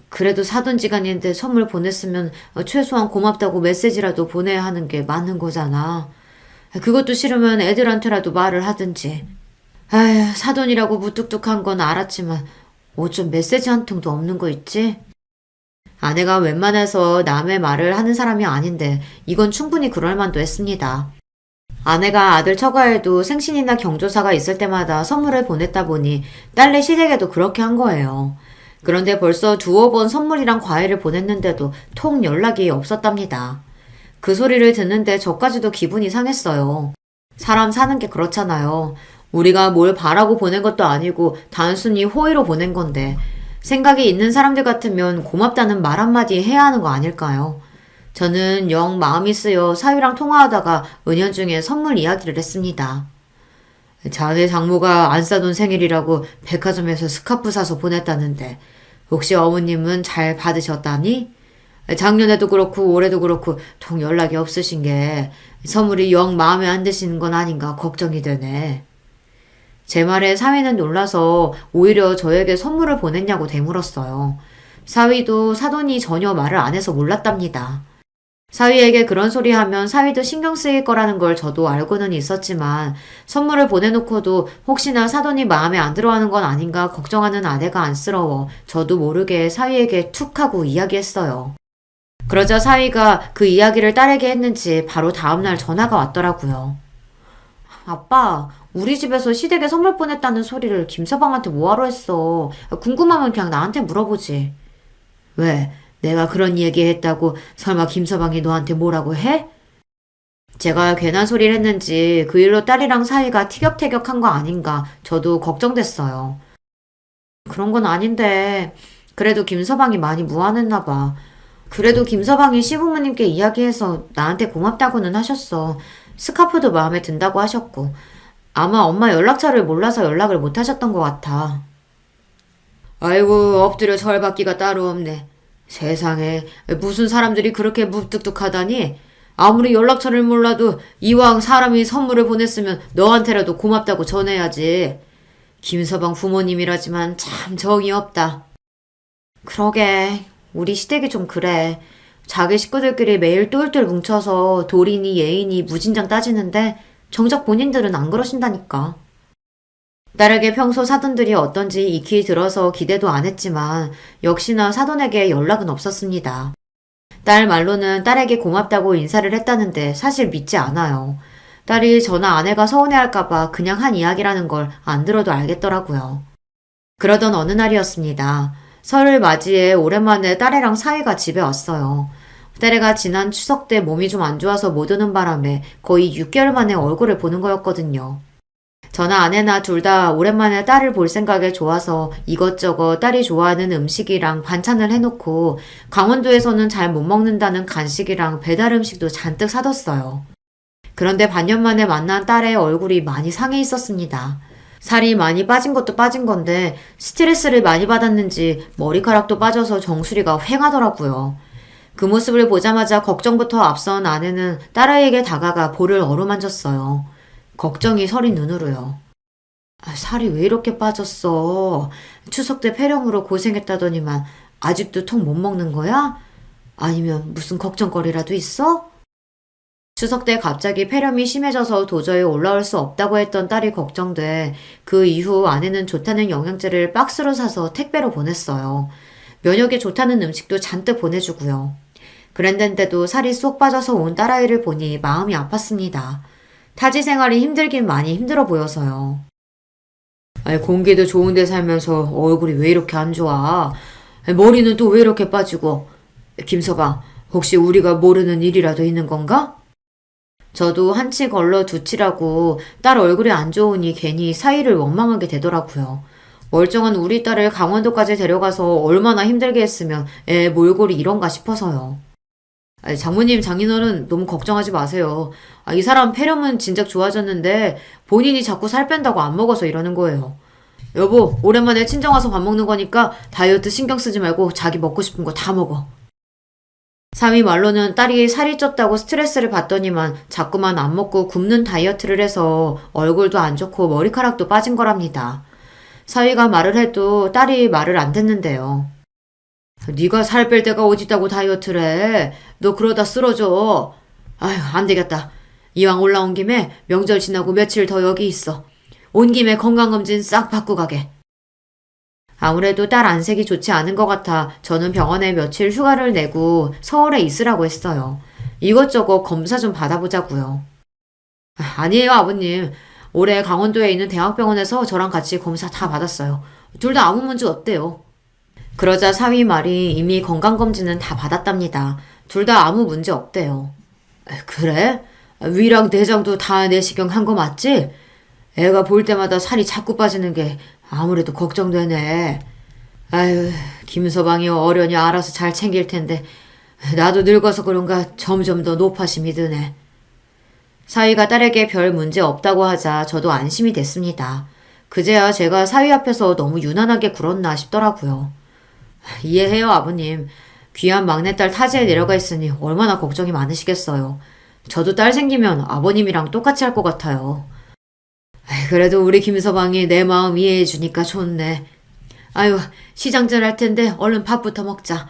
그래도 사돈지간인데 선물 보냈으면 최소한 고맙다고 메시지라도 보내야 하는 게 맞는 거잖아. 그것도 싫으면 애들한테라도 말을 하든지. 아휴, 사돈이라고 무뚝뚝한 건 알았지만 어쩜 메시지 한 통도 없는 거 있지? 아내가 웬만해서 남의 말을 하는 사람이 아닌데 이건 충분히 그럴 만도 했습니다. 아내가 아들 처가에도 생신이나 경조사가 있을 때마다 선물을 보냈다 보니 딸내 시댁에도 그렇게 한 거예요. 그런데 벌써 두어 번 선물이랑 과일을 보냈는데도 통 연락이 없었답니다. 그 소리를 듣는데 저까지도 기분이 상했어요. 사람 사는 게 그렇잖아요. 우리가 뭘 바라고 보낸 것도 아니고 단순히 호의로 보낸 건데 생각이 있는 사람들 같으면 고맙다는 말 한마디 해야 하는 거 아닐까요? 저는 영 마음이 쓰여 사위랑 통화하다가 은연중에 선물 이야기를 했습니다. 자네 장모가 안 싸돈 생일이라고 백화점에서 스카프 사서 보냈다는데 혹시 어머님은 잘 받으셨다니? 작년에도 그렇고 올해도 그렇고 통 연락이 없으신 게 선물이 영 마음에 안 드시는 건 아닌가 걱정이 되네. 제 말에 사위는 놀라서 오히려 저에게 선물을 보냈냐고 되물었어요. 사위도 사돈이 전혀 말을 안 해서 몰랐답니다. 사위에게 그런 소리 하면 사위도 신경 쓰일 거라는 걸 저도 알고는 있었지만 선물을 보내놓고도 혹시나 사돈이 마음에 안 들어하는 건 아닌가 걱정하는 아내가 안쓰러워 저도 모르게 사위에게 툭 하고 이야기했어요. 그러자 사위가 그 이야기를 딸에게 했는지 바로 다음날 전화가 왔더라고요. 아빠, 우리 집에서 시댁에 선물 보냈다는 소리를 김서방한테 뭐하러 했어. 궁금하면 그냥 나한테 물어보지. 왜? 내가 그런 얘기했다고 설마 김서방이 너한테 뭐라고 해? 제가 괜한 소리를 했는지 그 일로 딸이랑 사이가 티격태격한 거 아닌가 저도 걱정됐어요. 그런 건 아닌데 그래도 김서방이 많이 무안했나 봐. 그래도 김서방이 시부모님께 이야기해서 나한테 고맙다고는 하셨어. 스카프도 마음에 든다고 하셨고 아마 엄마 연락처를 몰라서 연락을 못 하셨던 것 같아. 아이고 엎드려 절 받기가 따로 없네. 세상에 무슨 사람들이 그렇게 무뚝뚝하다니. 아무리 연락처를 몰라도 이왕 사람이 선물을 보냈으면 너한테라도 고맙다고 전해야지. 김서방 부모님이라지만 참 정이 없다. 그러게 우리 시댁이 좀 그래. 자기 식구들끼리 매일 똘똘 뭉쳐서 돌이니 예의니 무진장 따지는데 정작 본인들은 안 그러신다니까. 딸에게 평소 사돈들이 어떤지 익히 들어서 기대도 안 했지만 역시나 사돈에게 연락은 없었습니다. 딸 말로는 딸에게 고맙다고 인사를 했다는데 사실 믿지 않아요. 딸이 저나 아내가 서운해할까봐 그냥 한 이야기라는 걸 안 들어도 알겠더라고요. 그러던 어느 날이었습니다. 설을 맞이해 오랜만에 딸애랑 사위가 집에 왔어요. 딸애가 지난 추석 때 몸이 좀 안 좋아서 못 오는 바람에 거의 6개월 만에 얼굴을 보는 거였거든요. 저나 아내나 둘 다 오랜만에 딸을 볼 생각에 좋아서 이것저것 딸이 좋아하는 음식이랑 반찬을 해놓고 강원도에서는 잘 못 먹는다는 간식이랑 배달 음식도 잔뜩 사뒀어요. 그런데 반년 만에 만난 딸의 얼굴이 많이 상해 있었습니다. 살이 많이 빠진 것도 빠진 건데 스트레스를 많이 받았는지 머리카락도 빠져서 정수리가 휑하더라고요. 그 모습을 보자마자 걱정부터 앞선 아내는 딸아이에게 다가가 볼을 어루만졌어요. 걱정이 서린 눈으로요. 살이 왜 이렇게 빠졌어? 추석 때 폐렴으로 고생했다더니만 아직도 통 못 먹는 거야? 아니면 무슨 걱정거리라도 있어? 추석 때 갑자기 폐렴이 심해져서 도저히 올라올 수 없다고 했던 딸이 걱정돼 그 이후 아내는 좋다는 영양제를 박스로 사서 택배로 보냈어요. 면역에 좋다는 음식도 잔뜩 보내주고요. 그랬는데도 살이 쏙 빠져서 온 딸아이를 보니 마음이 아팠습니다. 타지 생활이 힘들긴 많이 힘들어 보여서요. 아니, 공기도 좋은 데 살면서 얼굴이 왜 이렇게 안 좋아? 머리는 또 왜 이렇게 빠지고? 김서방, 혹시 우리가 모르는 일이라도 있는 건가? 저도 한치 걸러 두치라고 딸 얼굴이 안 좋으니 괜히 사이를 원망하게 되더라고요. 멀쩡한 우리 딸을 강원도까지 데려가서 얼마나 힘들게 했으면 애 몰골이 이런가 싶어서요. 아니, 장모님, 장인어른 너무 걱정하지 마세요. 이 사람 폐렴은 진작 좋아졌는데 본인이 자꾸 살 뺀다고 안 먹어서 이러는 거예요. 여보, 오랜만에 친정 와서 밥 먹는 거니까 다이어트 신경 쓰지 말고 자기 먹고 싶은 거 다 먹어. 사위 말로는 딸이 살이 쪘다고 스트레스를 받더니만 자꾸만 안 먹고 굶는 다이어트를 해서 얼굴도 안 좋고 머리카락도 빠진 거랍니다. 사위가 말을 해도 딸이 말을 안 듣는데요. 네가 살 뺄 데가 어딨다고 다이어트를 해. 너 그러다 쓰러져. 아휴, 안 되겠다. 이왕 올라온 김에 명절 지나고 며칠 더 여기 있어. 온 김에 건강검진 싹 받고 가게. 아무래도 딸 안색이 좋지 않은 것 같아 저는 병원에 며칠 휴가를 내고 서울에 있으라고 했어요. 이것저것 검사 좀 받아보자고요. 아니에요, 아버님. 올해 강원도에 있는 대학병원에서 저랑 같이 검사 다 받았어요. 둘 다 아무 문제 없대요. 그러자 사위 말이 이미 건강검진은 다 받았답니다. 둘 다 아무 문제 없대요. 그래? 위랑 내장도 다 내시경 한 거 맞지? 애가 볼 때마다 살이 자꾸 빠지는 게 아무래도 걱정되네. 아유, 김서방이 어련히 알아서 잘 챙길 텐데 나도 늙어서 그런가 점점 더 노파심이 드네. 사위가 딸에게 별 문제 없다고 하자 저도 안심이 됐습니다. 그제야 제가 사위 앞에서 너무 유난하게 굴었나 싶더라고요. 이해해요, 아버님. 귀한 막내딸 타지에 내려가 있으니 얼마나 걱정이 많으시겠어요. 저도 딸 생기면 아버님이랑 똑같이 할 것 같아요. 그래도 우리 김서방이 내 마음 이해해 주니까 좋네. 아유, 시장질 할 텐데 얼른 밥부터 먹자.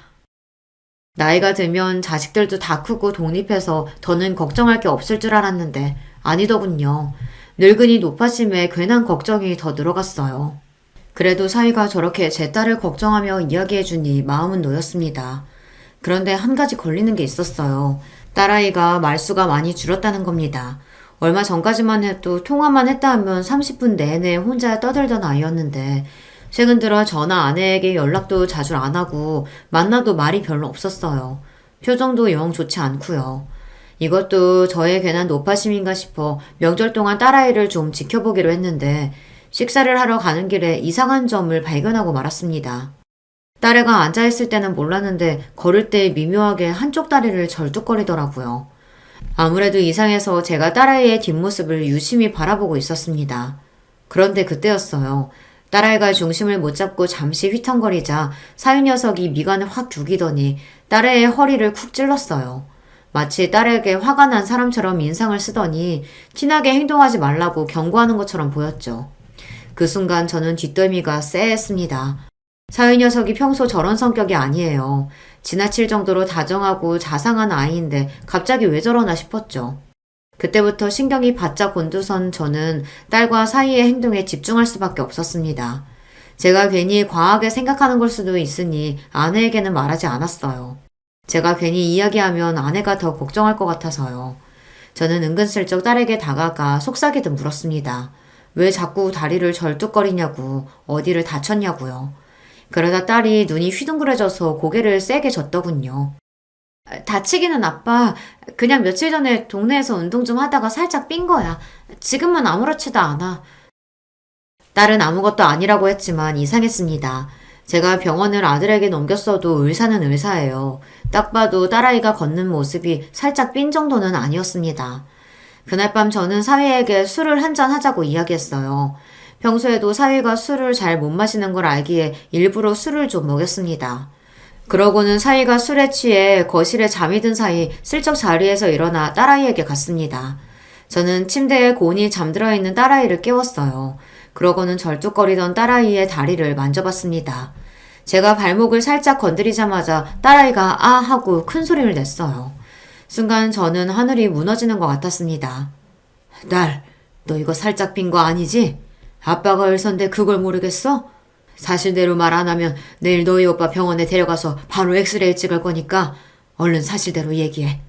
나이가 들면 자식들도 다 크고 독립해서 더는 걱정할 게 없을 줄 알았는데 아니더군요. 늙은이 노파심에 괜한 걱정이 더 늘어갔어요. 그래도 사위가 저렇게 제 딸을 걱정하며 이야기해주니 마음은 놓였습니다. 그런데 한 가지 걸리는 게 있었어요. 딸아이가 말수가 많이 줄었다는 겁니다. 얼마 전까지만 해도 통화만 했다 하면 30분 내내 혼자 떠들던 아이였는데 최근 들어 저나 아내에게 연락도 자주 안 하고 만나도 말이 별로 없었어요. 표정도 영 좋지 않고요. 이것도 저의 괜한 노파심인가 싶어 명절 동안 딸아이를 좀 지켜보기로 했는데 식사를 하러 가는 길에 이상한 점을 발견하고 말았습니다. 딸애가 앉아있을 때는 몰랐는데 걸을 때 미묘하게 한쪽 다리를 절뚝거리더라고요. 아무래도 이상해서 제가 딸아이의 뒷모습을 유심히 바라보고 있었습니다. 그런데 그때였어요. 딸아이가 중심을 못 잡고 잠시 휘청거리자 사위 녀석이 미간을 확 죽이더니 딸애의 허리를 쿡 찔렀어요. 마치 딸에게 화가 난 사람처럼 인상을 쓰더니 티나게 행동하지 말라고 경고하는 것처럼 보였죠. 그 순간 저는 뒷덜미가 쎄했습니다. 사위 녀석이 평소 저런 성격이 아니에요. 지나칠 정도로 다정하고 자상한 아이인데 갑자기 왜 저러나 싶었죠. 그때부터 신경이 바짝 곤두선 저는 딸과 사위의 행동에 집중할 수밖에 없었습니다. 제가 괜히 과하게 생각하는 걸 수도 있으니 아내에게는 말하지 않았어요. 제가 괜히 이야기하면 아내가 더 걱정할 것 같아서요. 저는 은근슬쩍 딸에게 다가가 속삭이듯 물었습니다. 왜 자꾸 다리를 절뚝거리냐고, 어디를 다쳤냐고요. 그러다 딸이 눈이 휘둥그레져서 고개를 세게 젓더군요. 다치기는 아빠. 그냥 며칠 전에 동네에서 운동 좀 하다가 살짝 삔 거야. 지금은 아무렇지도 않아. 딸은 아무것도 아니라고 했지만 이상했습니다. 제가 병원을 아들에게 넘겼어도 의사는 의사예요. 딱 봐도 딸아이가 걷는 모습이 살짝 삔 정도는 아니었습니다. 그날 밤 저는 사위에게 술을 한잔 하자고 이야기했어요. 평소에도 사위가 술을 잘 못 마시는 걸 알기에 일부러 술을 좀 먹였습니다. 그러고는 사위가 술에 취해 거실에 잠이 든 사이 슬쩍 자리에서 일어나 딸아이에게 갔습니다. 저는 침대에 곤히 잠들어 있는 딸아이를 깨웠어요. 그러고는 절뚝거리던 딸아이의 다리를 만져봤습니다. 제가 발목을 살짝 건드리자마자 딸아이가 아 하고 큰 소리를 냈어요. 순간 저는 하늘이 무너지는 것 같았습니다. 딸, 너 이거 살짝 빈 거 아니지? 아빠가 의사인데 그걸 모르겠어? 사실대로 말 안 하면 내일 너희 오빠 병원에 데려가서 바로 엑스레이 찍을 거니까 얼른 사실대로 얘기해.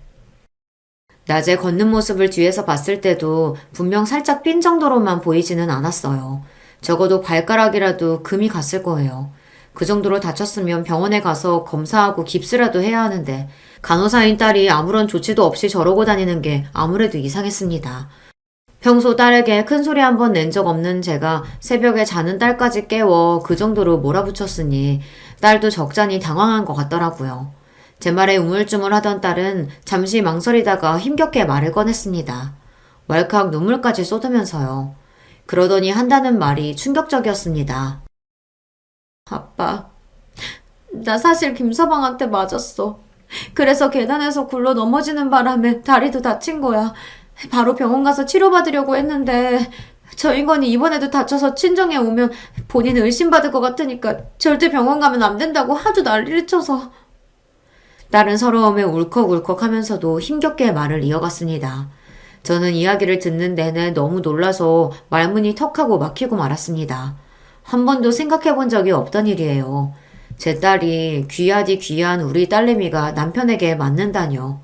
낮에 걷는 모습을 뒤에서 봤을 때도 분명 살짝 삔 정도로만 보이지는 않았어요. 적어도 발가락이라도 금이 갔을 거예요. 그 정도로 다쳤으면 병원에 가서 검사하고 깁스라도 해야 하는데 간호사인 딸이 아무런 조치도 없이 저러고 다니는 게 아무래도 이상했습니다. 평소 딸에게 큰 소리 한 번 낸 적 없는 제가 새벽에 자는 딸까지 깨워 그 정도로 몰아붙였으니 딸도 적잖이 당황한 것 같더라고요. 제 말에 우물쭈물하던 딸은 잠시 망설이다가 힘겹게 말을 꺼냈습니다. 왈칵 눈물까지 쏟으면서요. 그러더니 한다는 말이 충격적이었습니다. 아빠, 나 사실 김서방한테 맞았어. 그래서 계단에서 굴러 넘어지는 바람에 다리도 다친 거야. 바로 병원 가서 치료받으려고 했는데 저 인간이 이번에도 다쳐서 친정에 오면 본인 의심받을 것 같으니까 절대 병원 가면 안 된다고 하도 난리를 쳐서. 딸은 서러움에 울컥울컥 하면서도 힘겹게 말을 이어갔습니다. 저는 이야기를 듣는 내내 너무 놀라서 말문이 턱하고 막히고 말았습니다. 한 번도 생각해 본 적이 없던 일이에요. 제 딸이 귀하디 귀한 우리 딸내미가 남편에게 맞는다뇨.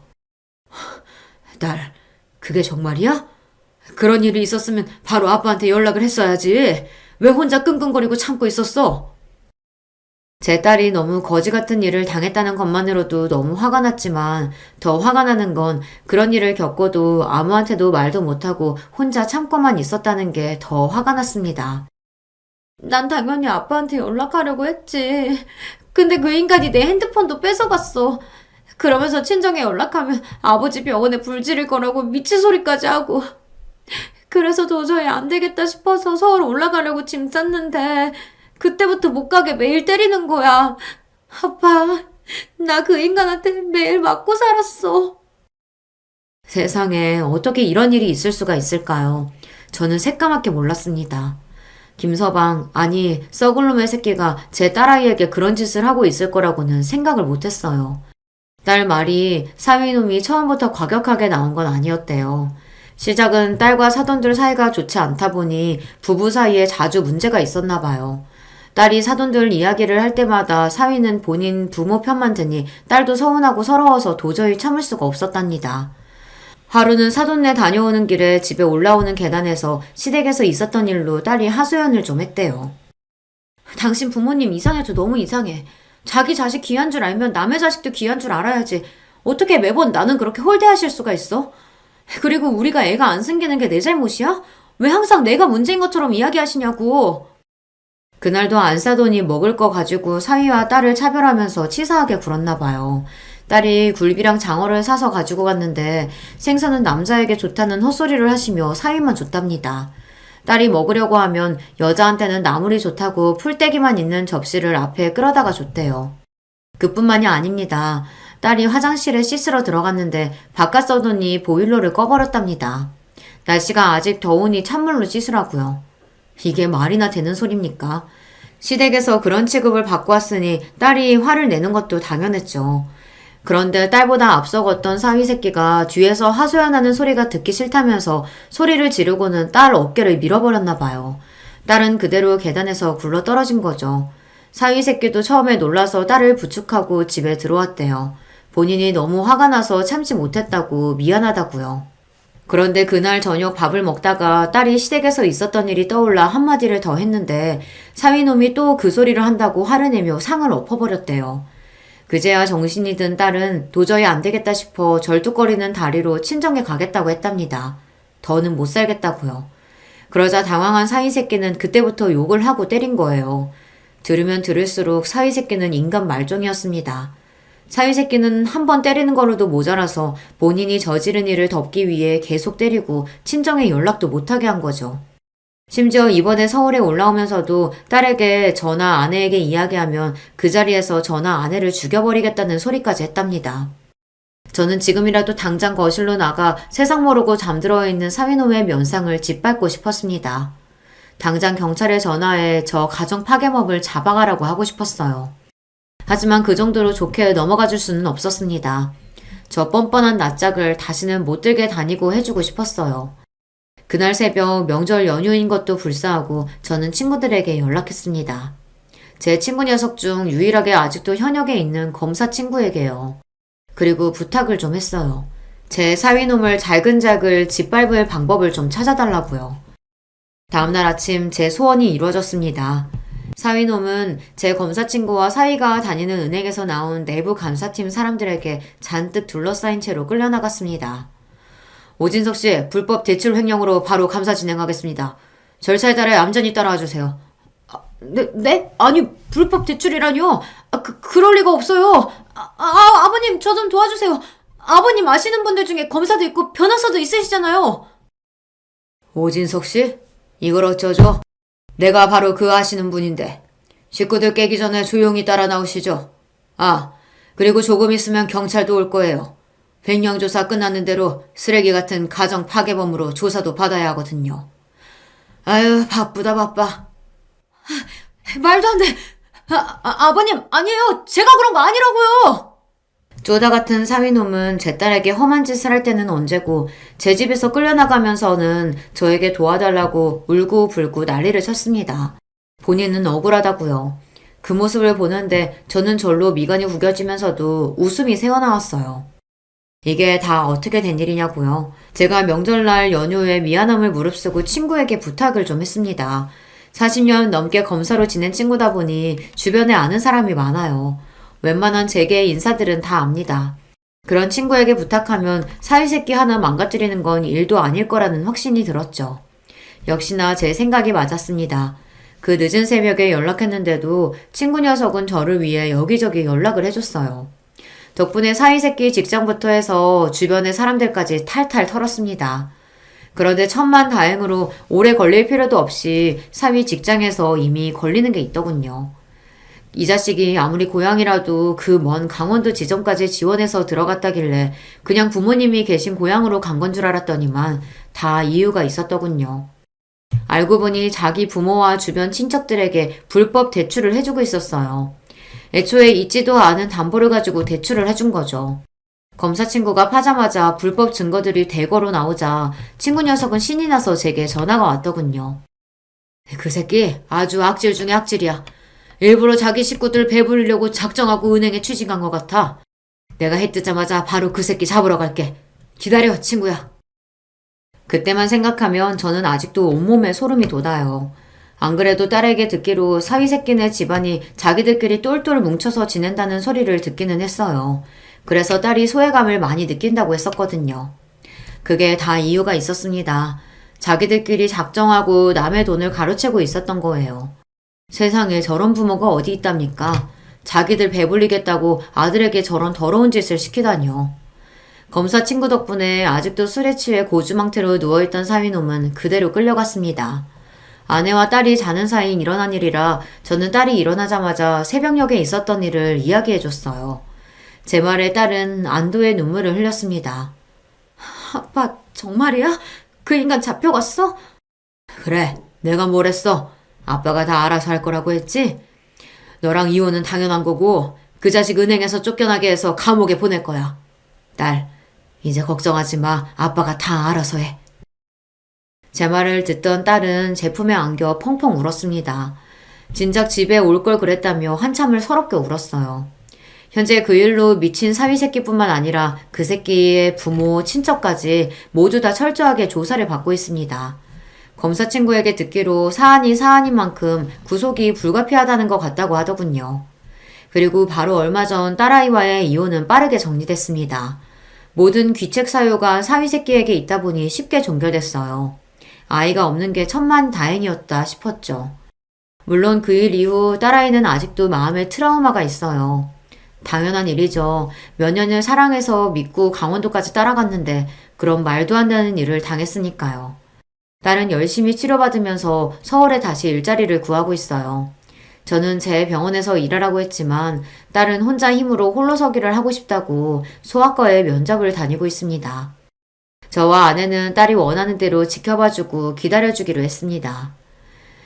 딸, 그게 정말이야? 그런 일이 있었으면 바로 아빠한테 연락을 했어야지. 왜 혼자 끙끙거리고 참고 있었어? 제 딸이 너무 거지 같은 일을 당했다는 것만으로도 너무 화가 났지만 더 화가 나는 건 그런 일을 겪고도 아무한테도 말도 못하고 혼자 참고만 있었다는 게 더 화가 났습니다. 난 당연히 아빠한테 연락하려고 했지. 근데 그 인간이 내 핸드폰도 뺏어갔어. 그러면서 친정에 연락하면 아버지 병원에 불 지를 거라고 미친 소리까지 하고. 그래서 도저히 안 되겠다 싶어서 서울 올라가려고 짐 쌌는데 그때부터 못 가게 매일 때리는 거야. 아빠, 나 그 인간한테 매일 맞고 살았어. 세상에 어떻게 이런 일이 있을 수가 있을까요? 저는 새까맣게 몰랐습니다. 김서방, 아니 썩은 놈의 새끼가 제 딸아이에게 그런 짓을 하고 있을 거라고는 생각을 못했어요. 딸 말이 사위놈이 처음부터 과격하게 나온 건 아니었대요. 시작은 딸과 사돈들 사이가 좋지 않다 보니 부부 사이에 자주 문제가 있었나 봐요. 딸이 사돈들 이야기를 할 때마다 사위는 본인 부모 편만 드니 딸도 서운하고 서러워서 도저히 참을 수가 없었답니다. 하루는 사돈네 다녀오는 길에 집에 올라오는 계단에서 시댁에서 있었던 일로 딸이 하소연을 좀 했대요. 당신 부모님 이상해도 너무 이상해. 자기 자식 귀한 줄 알면 남의 자식도 귀한 줄 알아야지. 어떻게 매번 나는 그렇게 홀대하실 수가 있어? 그리고 우리가 애가 안 생기는 게 내 잘못이야? 왜 항상 내가 문제인 것처럼 이야기하시냐고. 그날도 안사돈이 먹을 거 가지고 사위와 딸을 차별하면서 치사하게 굴었나 봐요. 딸이 굴비랑 장어를 사서 가지고 갔는데 생선은 남자에게 좋다는 헛소리를 하시며 사위만 줬답니다. 딸이 먹으려고 하면 여자한테는 나물이 좋다고 풀떼기만 있는 접시를 앞에 끌어다가 줬대요. 그뿐만이 아닙니다. 딸이 화장실에 씻으러 들어갔는데 바깥 서더니 보일러를 꺼버렸답니다. 날씨가 아직 더우니 찬물로 씻으라고요. 이게 말이나 되는 소립니까? 시댁에서 그런 취급을 받고 왔으니 딸이 화를 내는 것도 당연했죠. 그런데 딸보다 앞서갔던 사위 새끼가 뒤에서 하소연하는 소리가 듣기 싫다면서 소리를 지르고는 딸 어깨를 밀어버렸나 봐요. 딸은 그대로 계단에서 굴러 떨어진 거죠. 사위 새끼도 처음에 놀라서 딸을 부축하고 집에 들어왔대요. 본인이 너무 화가 나서 참지 못했다고 미안하다고요. 그런데 그날 저녁 밥을 먹다가 딸이 시댁에서 있었던 일이 떠올라 한마디를 더 했는데 사위놈이 또 그 소리를 한다고 화를 내며 상을 엎어버렸대요. 그제야 정신이 든 딸은 도저히 안 되겠다 싶어 절뚝거리는 다리로 친정에 가겠다고 했답니다. 더는 못 살겠다고요. 그러자 당황한 사위 새끼는 그때부터 욕을 하고 때린 거예요. 들으면 들을수록 사위 새끼는 인간 말종이었습니다. 사위 새끼는 한 번 때리는 걸로도 모자라서 본인이 저지른 일을 덮기 위해 계속 때리고 친정에 연락도 못하게 한 거죠. 심지어 이번에 서울에 올라오면서도 딸에게 전화 아내에게 이야기하면 그 자리에서 전화 아내를 죽여버리겠다는 소리까지 했답니다. 저는 지금이라도 당장 거실로 나가 세상 모르고 잠들어 있는 사위놈의 면상을 짓밟고 싶었습니다. 당장 경찰에 전화해 저 가정 파괴범을 잡아가라고 하고 싶었어요. 하지만 그 정도로 좋게 넘어가 줄 수는 없었습니다. 저 뻔뻔한 낯짝을 다시는 못 들게 다니고 해주고 싶었어요. 그날 새벽 명절 연휴인 것도 불사하고 저는 친구들에게 연락했습니다. 제 친구 녀석 중 유일하게 아직도 현역에 있는 검사 친구에게요. 그리고 부탁을 좀 했어요. 제 사위놈을 잘근잘근 짓밟을 방법을 좀 찾아달라고요. 다음날 아침 제 소원이 이루어졌습니다. 사위놈은 제 검사 친구와 사위가 다니는 은행에서 나온 내부 감사팀 사람들에게 잔뜩 둘러싸인 채로 끌려나갔습니다. 오진석 씨, 불법 대출 횡령으로 바로 감사 진행하겠습니다. 절차에 따라 얌전히 따라와주세요. 네? 아니, 불법 대출이라뇨? 그럴 리가 없어요. 아버님, 저 좀 도와주세요. 아버님 아시는 분들 중에 검사도 있고 변호사도 있으시잖아요. 오진석 씨? 이걸 어쩌죠? 내가 바로 그 아시는 분인데. 식구들 깨기 전에 조용히 따라 나오시죠. 그리고 조금 있으면 경찰도 올 거예요. 횡령조사 끝나는 대로 쓰레기 같은 가정 파괴범으로 조사도 받아야 하거든요. 아유, 바쁘다 바빠. 말도 안 돼. 아버님, 아니에요. 제가 그런 거 아니라고요. 쪼다 같은 사위놈은 제 딸에게 험한 짓을 할 때는 언제고 제 집에서 끌려나가면서는 저에게 도와달라고 울고불고 난리를 쳤습니다. 본인은 억울하다고요. 그 모습을 보는데 저는 절로 미간이 구겨지면서도 웃음이 새어나왔어요. 이게 다 어떻게 된 일이냐고요. 제가 명절날 연휴에 미안함을 무릅쓰고 친구에게 부탁을 좀 했습니다. 40년 넘게 검사로 지낸 친구다 보니 주변에 아는 사람이 많아요. 웬만한 재계의 인사들은 다 압니다. 그런 친구에게 부탁하면 사위새끼 하나 망가뜨리는 건 일도 아닐 거라는 확신이 들었죠. 역시나 제 생각이 맞았습니다. 그 늦은 새벽에 연락했는데도 친구 녀석은 저를 위해 여기저기 연락을 해줬어요. 덕분에 사위새끼 직장부터 해서 주변의 사람들까지 탈탈 털었습니다. 그런데 천만다행으로 오래 걸릴 필요도 없이 사위 직장에서 이미 걸리는 게 있더군요. 이 자식이 아무리 고향이라도 그 먼 강원도 지점까지 지원해서 들어갔다길래 그냥 부모님이 계신 고향으로 간 건 줄 알았더니만 다 이유가 있었더군요. 알고 보니 자기 부모와 주변 친척들에게 불법 대출을 해주고 있었어요. 애초에 있지도 않은 담보를 가지고 대출을 해준 거죠. 검사 친구가 파자마자 불법 증거들이 대거로 나오자 친구 녀석은 신이 나서 제게 전화가 왔더군요. 그 새끼 아주 악질 중에 악질이야. 일부러 자기 식구들 배부리려고 작정하고 은행에 취직한 것 같아. 내가 해 뜨자마자 바로 그 새끼 잡으러 갈게. 기다려, 친구야. 그때만 생각하면 저는 아직도 온몸에 소름이 돋아요. 안 그래도 딸에게 듣기로 사위새끼네 집안이 자기들끼리 똘똘 뭉쳐서 지낸다는 소리를 듣기는 했어요. 그래서 딸이 소외감을 많이 느낀다고 했었거든요. 그게 다 이유가 있었습니다. 자기들끼리 작정하고 남의 돈을 가로채고 있었던 거예요. 세상에 저런 부모가 어디 있답니까? 자기들 배불리겠다고 아들에게 저런 더러운 짓을 시키다니요. 검사 친구 덕분에 아직도 술에 취해 고주망태로 누워있던 사위놈은 그대로 끌려갔습니다. 아내와 딸이 자는 사이인 일어난 일이라 저는 딸이 일어나자마자 새벽녘에 있었던 일을 이야기해줬어요. 제 말에 딸은 안도의 눈물을 흘렸습니다. 아빠, 정말이야? 그 인간 잡혀갔어? 그래, 내가 뭘 했어? 아빠가 다 알아서 할 거라고 했지? 너랑 이혼은 당연한 거고 그 자식 은행에서 쫓겨나게 해서 감옥에 보낼 거야. 딸, 이제 걱정하지 마. 아빠가 다 알아서 해. 제 말을 듣던 딸은 제 품에 안겨 펑펑 울었습니다. 진작 집에 올 걸 그랬다며 한참을 서럽게 울었어요. 현재 그 일로 미친 사위 새끼뿐만 아니라 그 새끼의 부모, 친척까지 모두 다 철저하게 조사를 받고 있습니다. 검사 친구에게 듣기로 사안이 사안인 만큼 구속이 불가피하다는 것 같다고 하더군요. 그리고 바로 얼마 전 딸아이와의 이혼은 빠르게 정리됐습니다. 모든 귀책 사유가 사위 새끼에게 있다 보니 쉽게 종결됐어요. 아이가 없는 게 천만다행이었다 싶었죠. 물론 그 일 이후 딸아이는 아직도 마음에 트라우마가 있어요. 당연한 일이죠. 몇 년을 사랑해서 믿고 강원도까지 따라갔는데 그런 말도 안 되는 일을 당했으니까요. 딸은 열심히 치료받으면서 서울에 다시 일자리를 구하고 있어요. 저는 제 병원에서 일하라고 했지만 딸은 혼자 힘으로 홀로서기를 하고 싶다고 소아과에 면접을 다니고 있습니다. 저와 아내는 딸이 원하는 대로 지켜봐주고 기다려주기로 했습니다.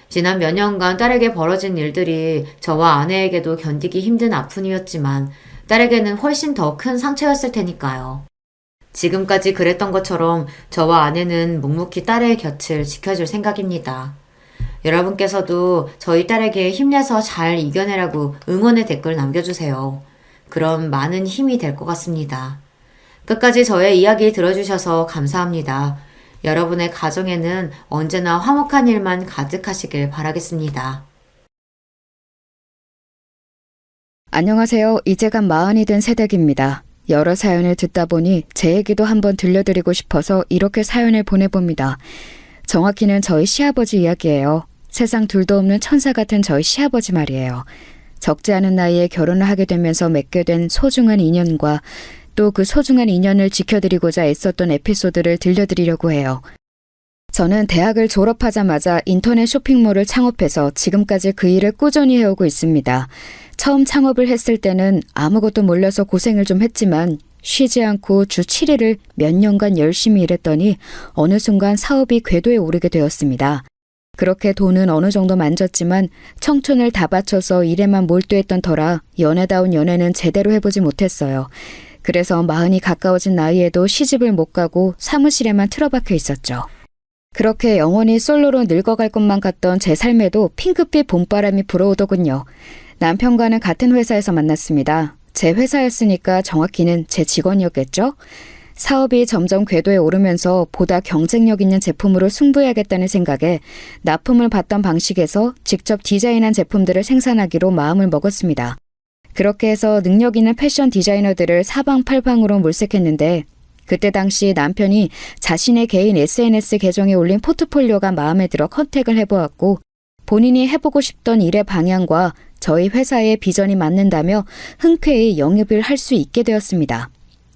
지난 몇 년간 딸에게 벌어진 일들이 저와 아내에게도 견디기 힘든 아픔이었지만 딸에게는 훨씬 더 큰 상처였을 테니까요. 지금까지 그랬던 것처럼 저와 아내는 묵묵히 딸의 곁을 지켜줄 생각입니다. 여러분께서도 저희 딸에게 힘내서 잘 이겨내라고 응원의 댓글 남겨주세요. 그럼 많은 힘이 될 것 같습니다. 끝까지 저의 이야기 들어주셔서 감사합니다. 여러분의 가정에는 언제나 화목한 일만 가득하시길 바라겠습니다. 안녕하세요. 이제가 40이 된 새댁입니다. 여러 사연을 듣다 보니 제 얘기도 한번 들려드리고 싶어서 이렇게 사연을 보내봅니다. 정확히는 저희 시아버지 이야기예요. 세상 둘도 없는 천사 같은 저희 시아버지 말이에요. 적지 않은 나이에 결혼을 하게 되면서 맺게 된 소중한 인연과 또 그 소중한 인연을 지켜드리고자 애썼던 에피소드를 들려드리려고 해요. 저는 대학을 졸업하자마자 인터넷 쇼핑몰을 창업해서 지금까지 그 일을 꾸준히 해오고 있습니다. 처음 창업을 했을 때는 아무것도 몰라서 고생을 좀 했지만 쉬지 않고 주 7일을 몇 년간 열심히 일했더니 어느 순간 사업이 궤도에 오르게 되었습니다. 그렇게 돈은 어느 정도 만졌지만 청춘을 다 바쳐서 일에만 몰두했던 터라 연애다운 연애는 제대로 해보지 못했어요. 그래서 40이 가까워진 나이에도 시집을 못 가고 사무실에만 틀어박혀 있었죠. 그렇게 영원히 솔로로 늙어갈 것만 같던 제 삶에도 핑크빛 봄바람이 불어오더군요. 남편과는 같은 회사에서 만났습니다. 제 회사였으니까 정확히는 제 직원이었겠죠? 사업이 점점 궤도에 오르면서 보다 경쟁력 있는 제품으로 승부해야겠다는 생각에 납품을 받던 방식에서 직접 디자인한 제품들을 생산하기로 마음을 먹었습니다. 그렇게 해서 능력 있는 패션 디자이너들을 사방팔방으로 물색했는데 그때 당시 남편이 자신의 개인 SNS 계정에 올린 포트폴리오가 마음에 들어 컨택을 해보았고 본인이 해보고 싶던 일의 방향과 저희 회사의 비전이 맞는다며 흔쾌히 영입을 할 수 있게 되었습니다.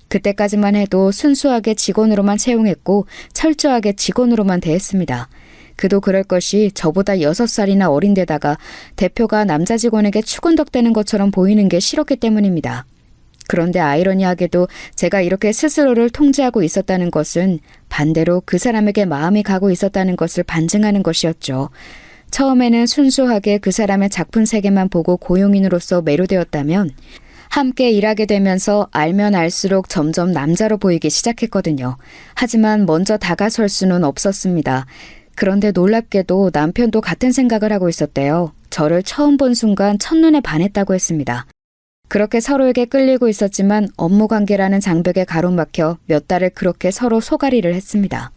그때까지만 해도 순수하게 직원으로만 채용했고 철저하게 직원으로만 대했습니다. 그도 그럴 것이 저보다 6살이나 어린 데다가 대표가 남자 직원에게 추근덕대는 것처럼 보이는 게 싫었기 때문입니다. 그런데 아이러니하게도 제가 이렇게 스스로를 통제하고 있었다는 것은 반대로 그 사람에게 마음이 가고 있었다는 것을 반증하는 것이었죠. 처음에는 순수하게 그 사람의 작품 세계만 보고 고용인으로서 매료되었다면 함께 일하게 되면서 알면 알수록 점점 남자로 보이기 시작했거든요. 하지만 먼저 다가설 수는 없었습니다. 그런데 놀랍게도 남편도 같은 생각을 하고 있었대요. 저를 처음 본 순간 첫눈에 반했다고 했습니다. 그렇게 서로에게 끌리고 있었지만 업무 관계라는 장벽에 가로막혀 몇 달을 그렇게 서로 소가리를 했습니다.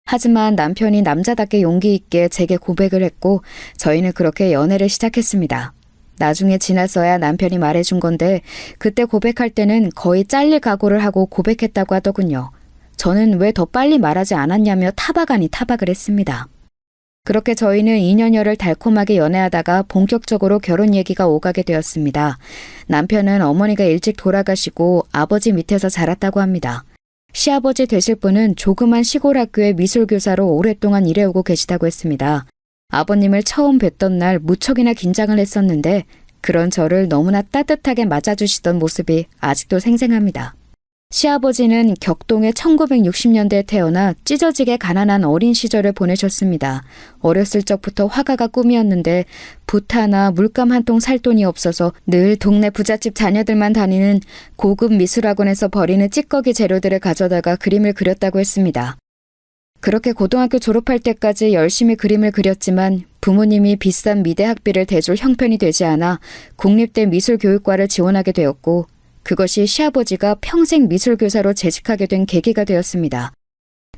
하지만 남편이 남자답게 용기 있게 제게 고백을 했고 저희는 그렇게 연애를 시작했습니다. 나중에 지나서야 남편이 말해준 건데 그때 고백할 때는 거의 잘릴 각오를 하고 고백했다고 하더군요. 저는 왜 더 빨리 말하지 않았냐며 타박 아니 타박을 했습니다. 그렇게 저희는 2년여를 달콤하게 연애하다가 본격적으로 결혼 얘기가 오가게 되었습니다. 남편은 어머니가 일찍 돌아가시고 아버지 밑에서 자랐다고 합니다. 시아버지 되실 분은 조그만 시골 학교의 미술교사로 오랫동안 일해오고 계시다고 했습니다. 아버님을 처음 뵀던 날 무척이나 긴장을 했었는데 그런 저를 너무나 따뜻하게 맞아주시던 모습이 아직도 생생합니다. 시아버지는 격동의 1960년대에 태어나 찢어지게 가난한 어린 시절을 보내셨습니다. 어렸을 적부터 화가가 꿈이었는데 부타나 물감 한 통 살 돈이 없어서 늘 동네 부잣집 자녀들만 다니는 고급 미술학원에서 버리는 찌꺼기 재료들을 가져다가 그림을 그렸다고 했습니다. 그렇게 고등학교 졸업할 때까지 열심히 그림을 그렸지만 부모님이 비싼 미대 학비를 대줄 형편이 되지 않아 국립대 미술교육과를 지원하게 되었고 그것이 시아버지가 평생 미술교사로 재직하게 된 계기가 되었습니다.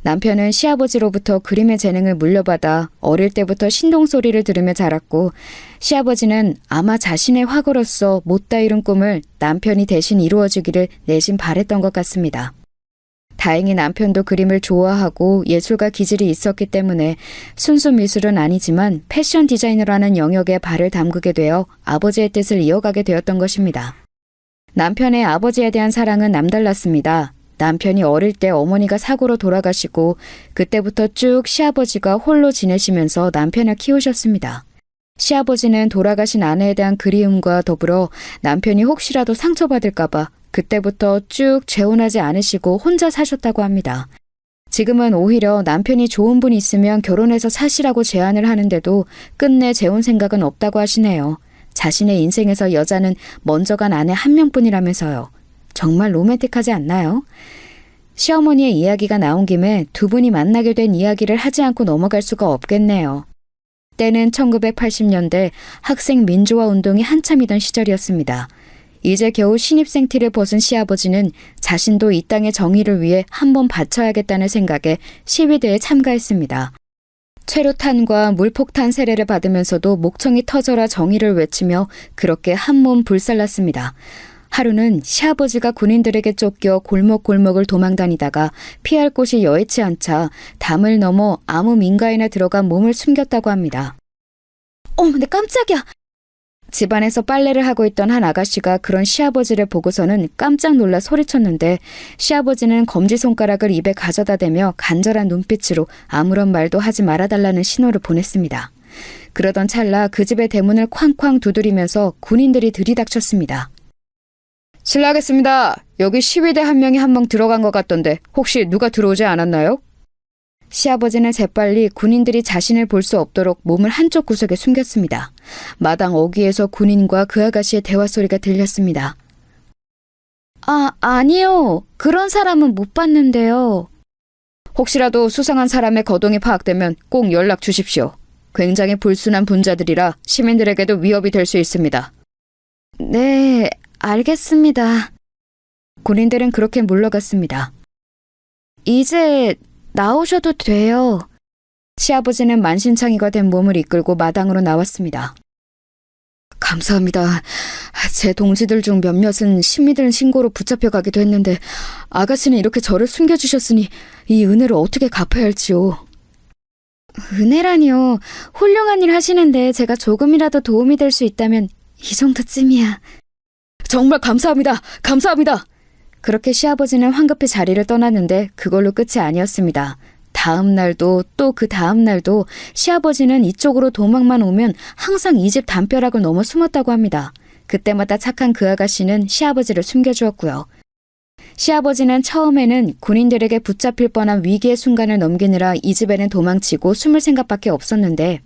남편은 시아버지로부터 그림의 재능을 물려받아 어릴 때부터 신동소리를 들으며 자랐고 시아버지는 아마 자신의 화가로서 못다 이룬 꿈을 남편이 대신 이루어주기를 내심 바랬던 것 같습니다. 다행히 남편도 그림을 좋아하고 예술가 기질이 있었기 때문에 순수 미술은 아니지만 패션 디자이너라는 영역에 발을 담그게 되어 아버지의 뜻을 이어가게 되었던 것입니다. 남편의 아버지에 대한 사랑은 남달랐습니다. 남편이 어릴 때 어머니가 사고로 돌아가시고 그때부터 쭉 시아버지가 홀로 지내시면서 남편을 키우셨습니다. 시아버지는 돌아가신 아내에 대한 그리움과 더불어 남편이 혹시라도 상처받을까봐 그때부터 쭉 재혼하지 않으시고 혼자 사셨다고 합니다. 지금은 오히려 남편이 좋은 분이 있으면 결혼해서 사시라고 제안을 하는데도 끝내 재혼 생각은 없다고 하시네요. 자신의 인생에서 여자는 먼저 간 아내 한 명뿐이라면서요. 정말 로맨틱하지 않나요? 시어머니의 이야기가 나온 김에 두 분이 만나게 된 이야기를 하지 않고 넘어갈 수가 없겠네요. 때는 1980년대 학생 민주화 운동이 한참이던 시절이었습니다. 이제 겨우 신입생 티를 벗은 시아버지는 자신도 이 땅의 정의를 위해 한번 바쳐야겠다는 생각에 시위대에 참가했습니다. 최루탄과 물폭탄 세례를 받으면서도 목청이 터져라 정의를 외치며 그렇게 한몸 불살랐습니다. 하루는 시아버지가 군인들에게 쫓겨 골목골목을 도망다니다가 피할 곳이 여의치 않자 담을 넘어 아무 민가에나 들어가 몸을 숨겼다고 합니다. 내 깜짝이야! 집안에서 빨래를 하고 있던 한 아가씨가 그런 시아버지를 보고서는 깜짝 놀라 소리쳤는데 시아버지는 검지손가락을 입에 가져다 대며 간절한 눈빛으로 아무런 말도 하지 말아달라는 신호를 보냈습니다. 그러던 찰나 그 집의 대문을 쾅쾅 두드리면서 군인들이 들이닥쳤습니다. 실례하겠습니다. 여기 시위대 한 명이 한 명 들어간 것 같던데 혹시 누가 들어오지 않았나요? 시아버지는 재빨리 군인들이 자신을 볼 수 없도록 몸을 한쪽 구석에 숨겼습니다. 마당 어귀에서 군인과 그 아가씨의 대화 소리가 들렸습니다. 아니요. 그런 사람은 못 봤는데요. 혹시라도 수상한 사람의 거동이 파악되면 꼭 연락 주십시오. 굉장히 불순한 분자들이라 시민들에게도 위협이 될 수 있습니다. 네, 알겠습니다. 군인들은 그렇게 물러갔습니다. 이제 나오셔도 돼요. 시아버지는 만신창이가 된 몸을 이끌고 마당으로 나왔습니다. 감사합니다. 제 동지들 중 몇몇은 신미들 신고로 붙잡혀가기도 했는데 아가씨는 이렇게 저를 숨겨주셨으니 이 은혜를 어떻게 갚아야 할지요. 은혜라니요. 훌륭한 일 하시는데 제가 조금이라도 도움이 될 수 있다면 이 정도쯤이야. 정말 감사합니다. 감사합니다. 그렇게 시아버지는 황급히 자리를 떠났는데 그걸로 끝이 아니었습니다. 다음 날도 또 그 다음 날도 시아버지는 이쪽으로 도망만 오면 항상 이 집 담벼락을 넘어 숨었다고 합니다. 그때마다 착한 그 아가씨는 시아버지를 숨겨주었고요. 시아버지는 처음에는 군인들에게 붙잡힐 뻔한 위기의 순간을 넘기느라 이 집에는 도망치고 숨을 생각밖에 없었는데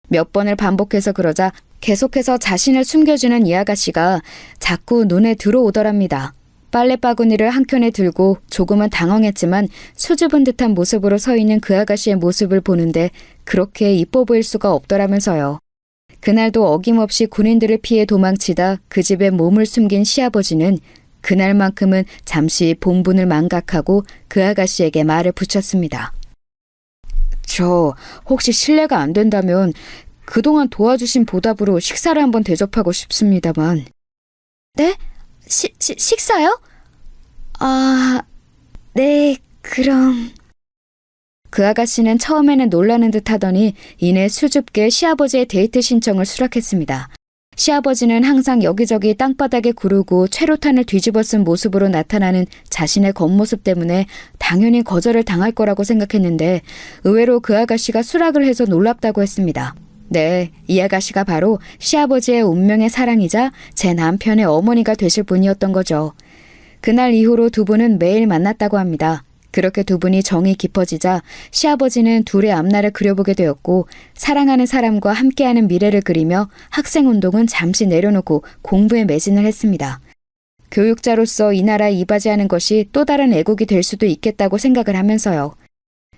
몇 번을 반복해서 그러자 계속해서 자신을 숨겨주는 이 아가씨가 자꾸 눈에 들어오더랍니다. 빨래바구니를 한 켠에 들고 조금은 당황했지만 수줍은 듯한 모습으로 서 있는 그 아가씨의 모습을 보는데 그렇게 이뻐 보일 수가 없더라면서요. 그날도 어김없이 군인들을 피해 도망치다 그 집에 몸을 숨긴 시아버지는 그날만큼은 잠시 본분을 망각하고 그 아가씨에게 말을 붙였습니다. 저 혹시 실례가 안 된다면 그동안 도와주신 보답으로 식사를 한번 대접하고 싶습니다만. 네? 식사요? 아, 네, 그럼. 그 아가씨는 처음에는 놀라는 듯 하더니 이내 수줍게 시아버지의 데이트 신청을 수락했습니다. 시아버지는 항상 여기저기 땅바닥에 구르고 최루탄을 뒤집어 쓴 모습으로 나타나는 자신의 겉모습 때문에 당연히 거절을 당할 거라고 생각했는데 의외로 그 아가씨가 수락을 해서 놀랍다고 했습니다. 네, 이 아가씨가 바로 시아버지의 운명의 사랑이자 제 남편의 어머니가 되실 분이었던 거죠. 그날 이후로 두 분은 매일 만났다고 합니다. 그렇게 두 분이 정이 깊어지자 시아버지는 둘의 앞날을 그려보게 되었고 사랑하는 사람과 함께하는 미래를 그리며 학생운동은 잠시 내려놓고 공부에 매진을 했습니다. 교육자로서 이 나라에 이바지하는 것이 또 다른 애국이 될 수도 있겠다고 생각을 하면서요.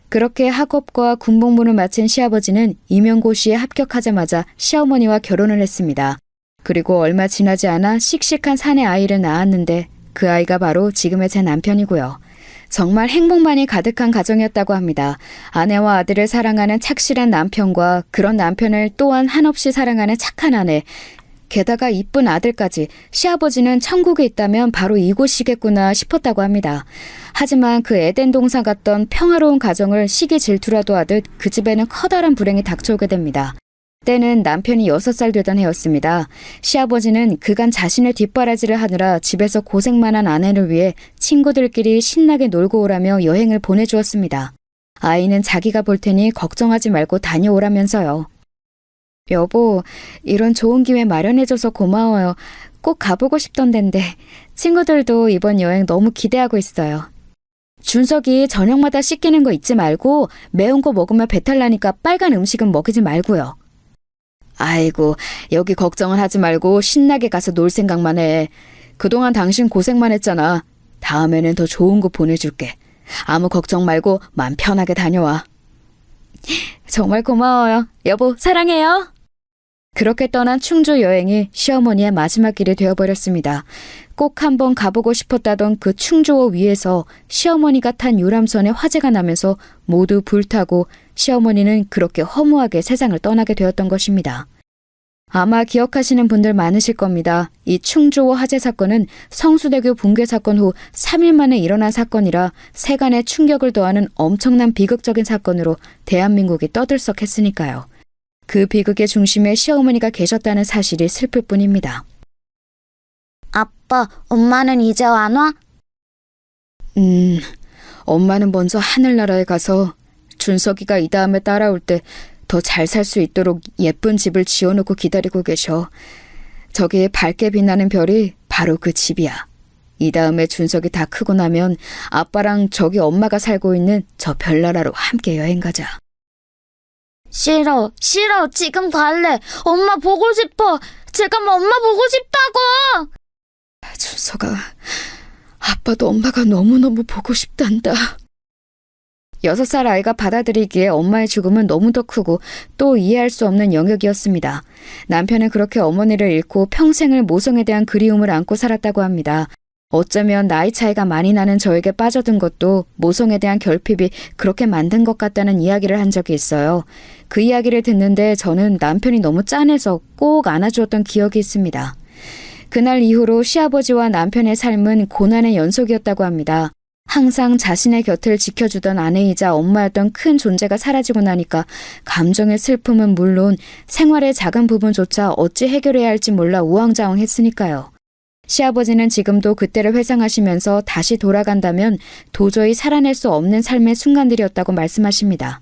그렇게 학업과 군복무를 마친 시아버지는 임용고시에 합격하자마자 시어머니와 결혼을 했습니다. 그리고 얼마 지나지 않아 씩씩한 사내 아이를 낳았는데 그 아이가 바로 지금의 제 남편이고요. 정말 행복만이 가득한 가정이었다고 합니다. 아내와 아들을 사랑하는 착실한 남편과 그런 남편을 또한 한없이 사랑하는 착한 아내, 게다가 이쁜 아들까지. 시아버지는 천국에 있다면 바로 이곳이겠구나 싶었다고 합니다. 하지만 그 에덴 동산 같던 평화로운 가정을 시기 질투라도 하듯 그 집에는 커다란 불행이 닥쳐오게 됩니다. 때는 남편이 6살 되던 해였습니다. 시아버지는 그간 자신의 뒷바라지를 하느라 집에서 고생만 한 아내를 위해 친구들끼리 신나게 놀고 오라며 여행을 보내주었습니다. 아이는 자기가 볼 테니 걱정하지 말고 다녀오라면서요. 여보, 이런 좋은 기회 마련해줘서 고마워요. 꼭 가보고 싶던 덴데 친구들도 이번 여행 너무 기대하고 있어요. 준석이 저녁마다 씻기는 거 잊지 말고 매운 거 먹으면 배탈 나니까 빨간 음식은 먹이지 말고요. 아이고, 여기 걱정은 하지 말고 신나게 가서 놀 생각만 해. 그동안 당신 고생만 했잖아. 다음에는 더 좋은 거 보내줄게. 아무 걱정 말고 맘 편하게 다녀와. 정말 고마워요. 여보, 사랑해요. 그렇게 떠난 충주 여행이 시어머니의 마지막 길이 되어버렸습니다. 꼭 한번 가보고 싶었다던 그 충주호 위에서 시어머니가 탄 유람선에 화재가 나면서 모두 불타고 시어머니는 그렇게 허무하게 세상을 떠나게 되었던 것입니다. 아마 기억하시는 분들 많으실 겁니다. 이 충주호 화재 사건은 성수대교 붕괴 사건 후 3일 만에 일어난 사건이라 세간의 충격을 더하는 엄청난 비극적인 사건으로 대한민국이 떠들썩했으니까요. 그 비극의 중심에 시어머니가 계셨다는 사실이 슬플 뿐입니다. 아빠, 엄마는 이제 안 와? 엄마는 먼저 하늘나라에 가서 준석이가 이 다음에 따라올 때 더 잘 살 수 있도록 예쁜 집을 지어놓고 기다리고 계셔. 저기 밝게 빛나는 별이 바로 그 집이야. 이 다음에 준석이 다 크고 나면 아빠랑 저기 엄마가 살고 있는 저 별나라로 함께 여행 가자. 싫어, 지금 갈래. 엄마 보고 싶어. 지금 엄마 보고 싶다고. 준석아, 아빠도 엄마가 너무너무 보고 싶단다. 6살 아이가 받아들이기에 엄마의 죽음은 너무도 크고 또 이해할 수 없는 영역이었습니다. 남편은 그렇게 어머니를 잃고 평생을 모성에 대한 그리움을 안고 살았다고 합니다. 어쩌면 나이 차이가 많이 나는 저에게 빠져든 것도 모성에 대한 결핍이 그렇게 만든 것 같다는 이야기를 한 적이 있어요. 그 이야기를 듣는데 저는 남편이 너무 짠해서 꼭 안아주었던 기억이 있습니다. 그날 이후로 시아버지와 남편의 삶은 고난의 연속이었다고 합니다. 항상 자신의 곁을 지켜주던 아내이자 엄마였던 큰 존재가 사라지고 나니까 감정의 슬픔은 물론 생활의 작은 부분조차 어찌 해결해야 할지 몰라 우왕좌왕했으니까요. 시아버지는 지금도 그때를 회상하시면서 다시 돌아간다면 도저히 살아낼 수 없는 삶의 순간들이었다고 말씀하십니다.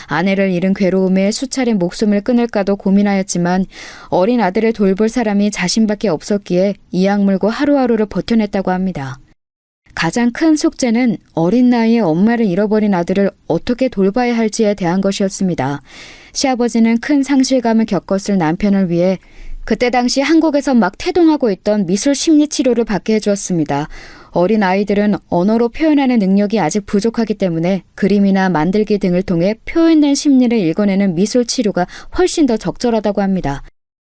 아내를 잃은 괴로움에 수차례 목숨을 끊을까도 고민하였지만 어린 아들을 돌볼 사람이 자신밖에 없었기에 이악 물고 하루하루를 버텨냈다고 합니다. 가장 큰 숙제는 어린 나이에 엄마를 잃어버린 아들을 어떻게 돌봐야 할지에 대한 것이었습니다. 시아버지는 큰 상실감을 겪었을 남편을 위해 그때 당시 한국에서 막 태동하고 있던 미술 심리 치료를 받게 해주었습니다. 어린 아이들은 언어로 표현하는 능력이 아직 부족하기 때문에 그림이나 만들기 등을 통해 표현된 심리를 읽어내는 미술 치료가 훨씬 더 적절하다고 합니다.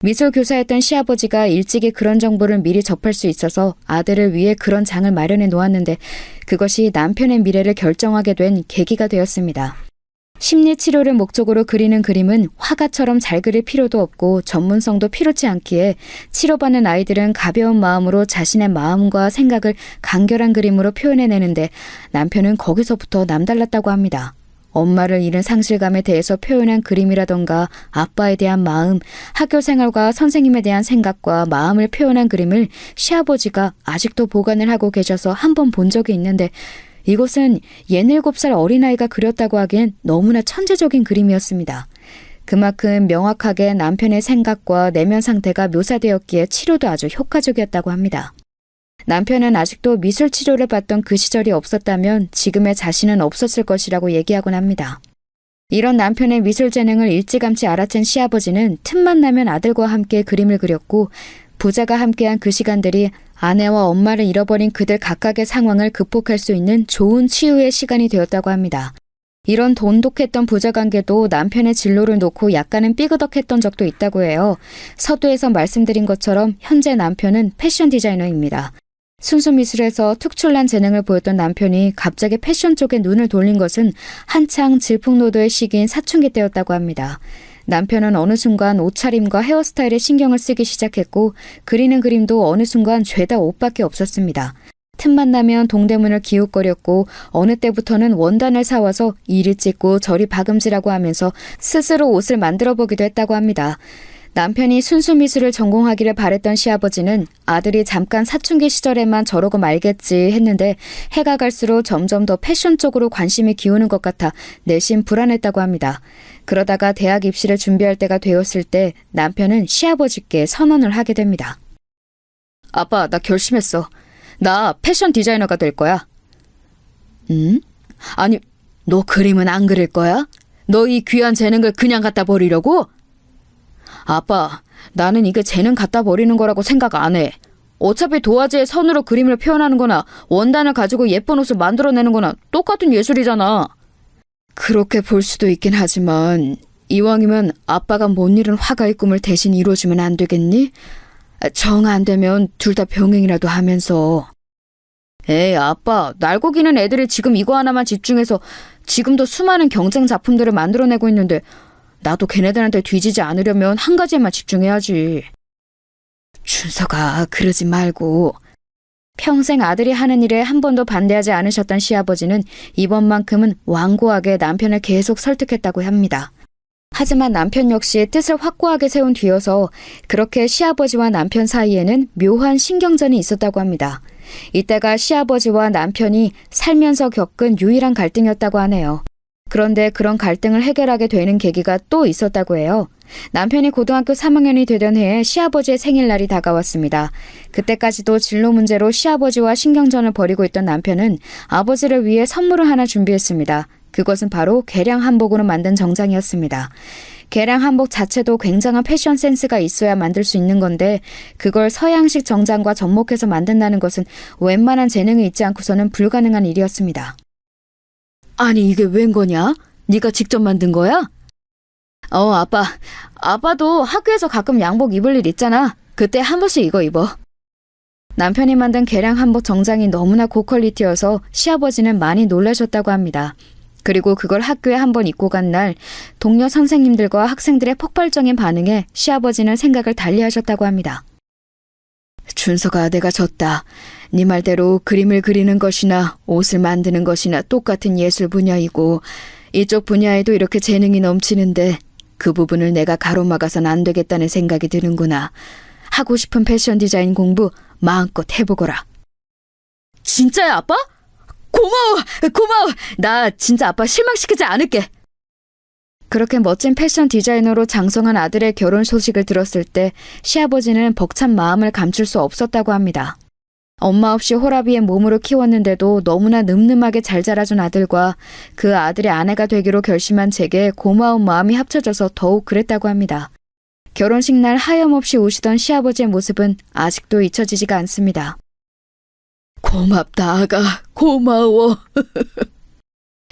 미술 교사였던 시아버지가 일찍이 그런 정보를 미리 접할 수 있어서 아들을 위해 그런 장을 마련해 놓았는데 그것이 남편의 미래를 결정하게 된 계기가 되었습니다. 심리 치료를 목적으로 그리는 그림은 화가처럼 잘 그릴 필요도 없고 전문성도 필요치 않기에 치료받는 아이들은 가벼운 마음으로 자신의 마음과 생각을 간결한 그림으로 표현해내는데 남편은 거기서부터 남달랐다고 합니다. 엄마를 잃은 상실감에 대해서 표현한 그림이라던가 아빠에 대한 마음, 학교 생활과 선생님에 대한 생각과 마음을 표현한 그림을 시아버지가 아직도 보관을 하고 계셔서 한 번 본 적이 있는데 이것은 67살 어린아이가 그렸다고 하기엔 너무나 천재적인 그림이었습니다. 그만큼 명확하게 남편의 생각과 내면 상태가 묘사되었기에 치료도 아주 효과적이었다고 합니다. 남편은 아직도 미술 치료를 받던 그 시절이 없었다면 지금의 자신은 없었을 것이라고 얘기하곤 합니다. 이런 남편의 미술 재능을 일찌감치 알아챈 시아버지는 틈만 나면 아들과 함께 그림을 그렸고 부자가 함께한 그 시간들이 아내와 엄마를 잃어버린 그들 각각의 상황을 극복할 수 있는 좋은 치유의 시간이 되었다고 합니다. 이런 돈독했던 부자관계도 남편의 진로를 놓고 약간은 삐그덕했던 적도 있다고 해요. 서두에서 말씀드린 것처럼 현재 남편은 패션 디자이너입니다. 순수 미술에서 특출난 재능을 보였던 남편이 갑자기 패션 쪽에 눈을 돌린 것은 한창 질풍노도의 시기인 사춘기 때였다고 합니다. 남편은 어느 순간 옷차림과 헤어스타일에 신경을 쓰기 시작했고 그리는 그림도 어느 순간 죄다 옷밖에 없었습니다. 틈만 나면 동대문을 기웃거렸고 어느 때부터는 원단을 사와서 이리 찢고 저리 박음질하고 하면서 스스로 옷을 만들어보기도 했다고 합니다. 남편이 순수 미술을 전공하기를 바랬던 시아버지는 아들이 잠깐 사춘기 시절에만 저러고 말겠지 했는데 해가 갈수록 점점 더 패션 쪽으로 관심이 기우는 것 같아 내심 불안했다고 합니다. 그러다가 대학 입시를 준비할 때가 되었을 때 남편은 시아버지께 선언을 하게 됩니다. 아빠, 나 결심했어. 나 패션 디자이너가 될 거야. 응? 아니, 너 그림은 안 그릴 거야? 너 이 귀한 재능을 그냥 갖다 버리려고? 아빠, 나는 이게 재능 갖다 버리는 거라고 생각 안 해. 어차피 도화지에 선으로 그림을 표현하는 거나 원단을 가지고 예쁜 옷을 만들어내는 거나 똑같은 예술이잖아. 그렇게 볼 수도 있긴 하지만 이왕이면 아빠가 못 이룬 화가의 꿈을 대신 이루어주면 안 되겠니? 정 안 되면 둘 다 병행이라도 하면서. 에이, 아빠, 날고 기는 애들이 지금 이거 하나만 집중해서 지금도 수많은 경쟁 작품들을 만들어내고 있는데 나도 걔네들한테 뒤지지 않으려면 한 가지에만 집중해야지. 준서가 그러지 말고. 평생 아들이 하는 일에 한 번도 반대하지 않으셨던 시아버지는 이번만큼은 완고하게 남편을 계속 설득했다고 합니다. 하지만 남편 역시 뜻을 확고하게 세운 뒤여서 그렇게 시아버지와 남편 사이에는 묘한 신경전이 있었다고 합니다. 이때가 시아버지와 남편이 살면서 겪은 유일한 갈등이었다고 하네요. 그런데 그런 갈등을 해결하게 되는 계기가 또 있었다고 해요. 남편이 고등학교 3학년이 되던 해에 시아버지의 생일날이 다가왔습니다. 그때까지도 진로 문제로 시아버지와 신경전을 벌이고 있던 남편은 아버지를 위해 선물을 하나 준비했습니다. 그것은 바로 개량 한복으로 만든 정장이었습니다. 개량 한복 자체도 굉장한 패션 센스가 있어야 만들 수 있는 건데 그걸 서양식 정장과 접목해서 만든다는 것은 웬만한 재능이 있지 않고서는 불가능한 일이었습니다. 아니, 이게 웬 거냐? 네가 직접 만든 거야? 아빠. 아빠도 학교에서 가끔 양복 입을 일 있잖아. 그때 한 번씩 이거 입어. 남편이 만든 개량 한복 정장이 너무나 고퀄리티여서 시아버지는 많이 놀라셨다고 합니다. 그리고 그걸 학교에 한번 입고 간 날 동료 선생님들과 학생들의 폭발적인 반응에 시아버지는 생각을 달리하셨다고 합니다. 준서가 내가 졌다. 네 말대로 그림을 그리는 것이나 옷을 만드는 것이나 똑같은 예술 분야이고 이쪽 분야에도 이렇게 재능이 넘치는데 그 부분을 내가 가로막아선 안 되겠다는 생각이 드는구나. 하고 싶은 패션 디자인 공부 마음껏 해보거라. 진짜야, 아빠? 고마워. 나 진짜 아빠 실망시키지 않을게. 그렇게 멋진 패션 디자이너로 장성한 아들의 결혼 소식을 들었을 때 시아버지는 벅찬 마음을 감출 수 없었다고 합니다. 엄마 없이 호라비의 몸으로 키웠는데도 너무나 늠름하게 잘 자라준 아들과 그 아들의 아내가 되기로 결심한 제게 고마운 마음이 합쳐져서 더욱 그랬다고 합니다. 결혼식 날 하염없이 우시던 시아버지의 모습은 아직도 잊혀지지가 않습니다. 고맙다, 아가. 고마워.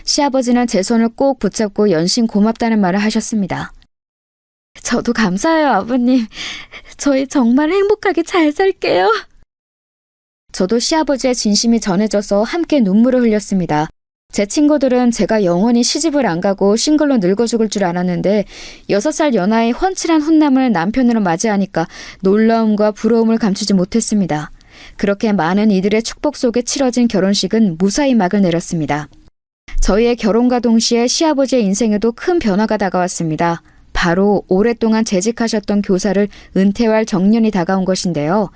시아버지는 제 손을 꼭 붙잡고 연신 고맙다는 말을 하셨습니다. 저도 감사해요, 아버님. 저희 정말 행복하게 잘 살게요. 저도 시아버지의 진심이 전해져서 함께 눈물을 흘렸습니다. 제 친구들은 제가 영원히 시집을 안 가고 싱글로 늙어 죽을 줄 알았는데 6살 연하의 훤칠한 훈남을 남편으로 맞이하니까 놀라움과 부러움을 감추지 못했습니다. 그렇게 많은 이들의 축복 속에 치러진 결혼식은 무사히 막을 내렸습니다. 저희의 결혼과 동시에 시아버지의 인생에도 큰 변화가 다가왔습니다. 바로 오랫동안 재직하셨던 교사를 은퇴할 정년이 다가온 것인데요.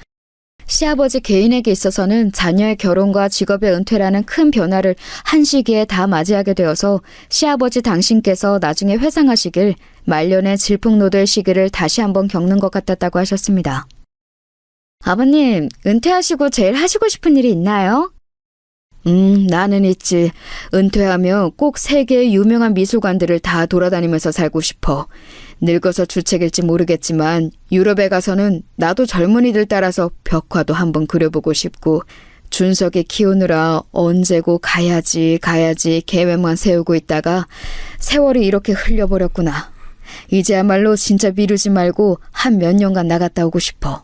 시아버지 개인에게 있어서는 자녀의 결혼과 직업의 은퇴라는 큰 변화를 한 시기에 다 맞이하게 되어서 시아버지 당신께서 나중에 회상하시길 말년의 질풍노도의 시기를 다시 한번 겪는 것 같았다고 하셨습니다. 아버님, 은퇴하시고 제일 하시고 싶은 일이 있나요? 나는 있지. 은퇴하면 꼭 세계의 유명한 미술관들을 다 돌아다니면서 살고 싶어. 늙어서 주책일지 모르겠지만 유럽에 가서는 나도 젊은이들 따라서 벽화도 한번 그려보고 싶고 준석이 키우느라 언제고 가야지 계획만 세우고 있다가 세월이 이렇게 흘려버렸구나. 이제야말로 진짜 미루지 말고 한 몇 년간 나갔다 오고 싶어.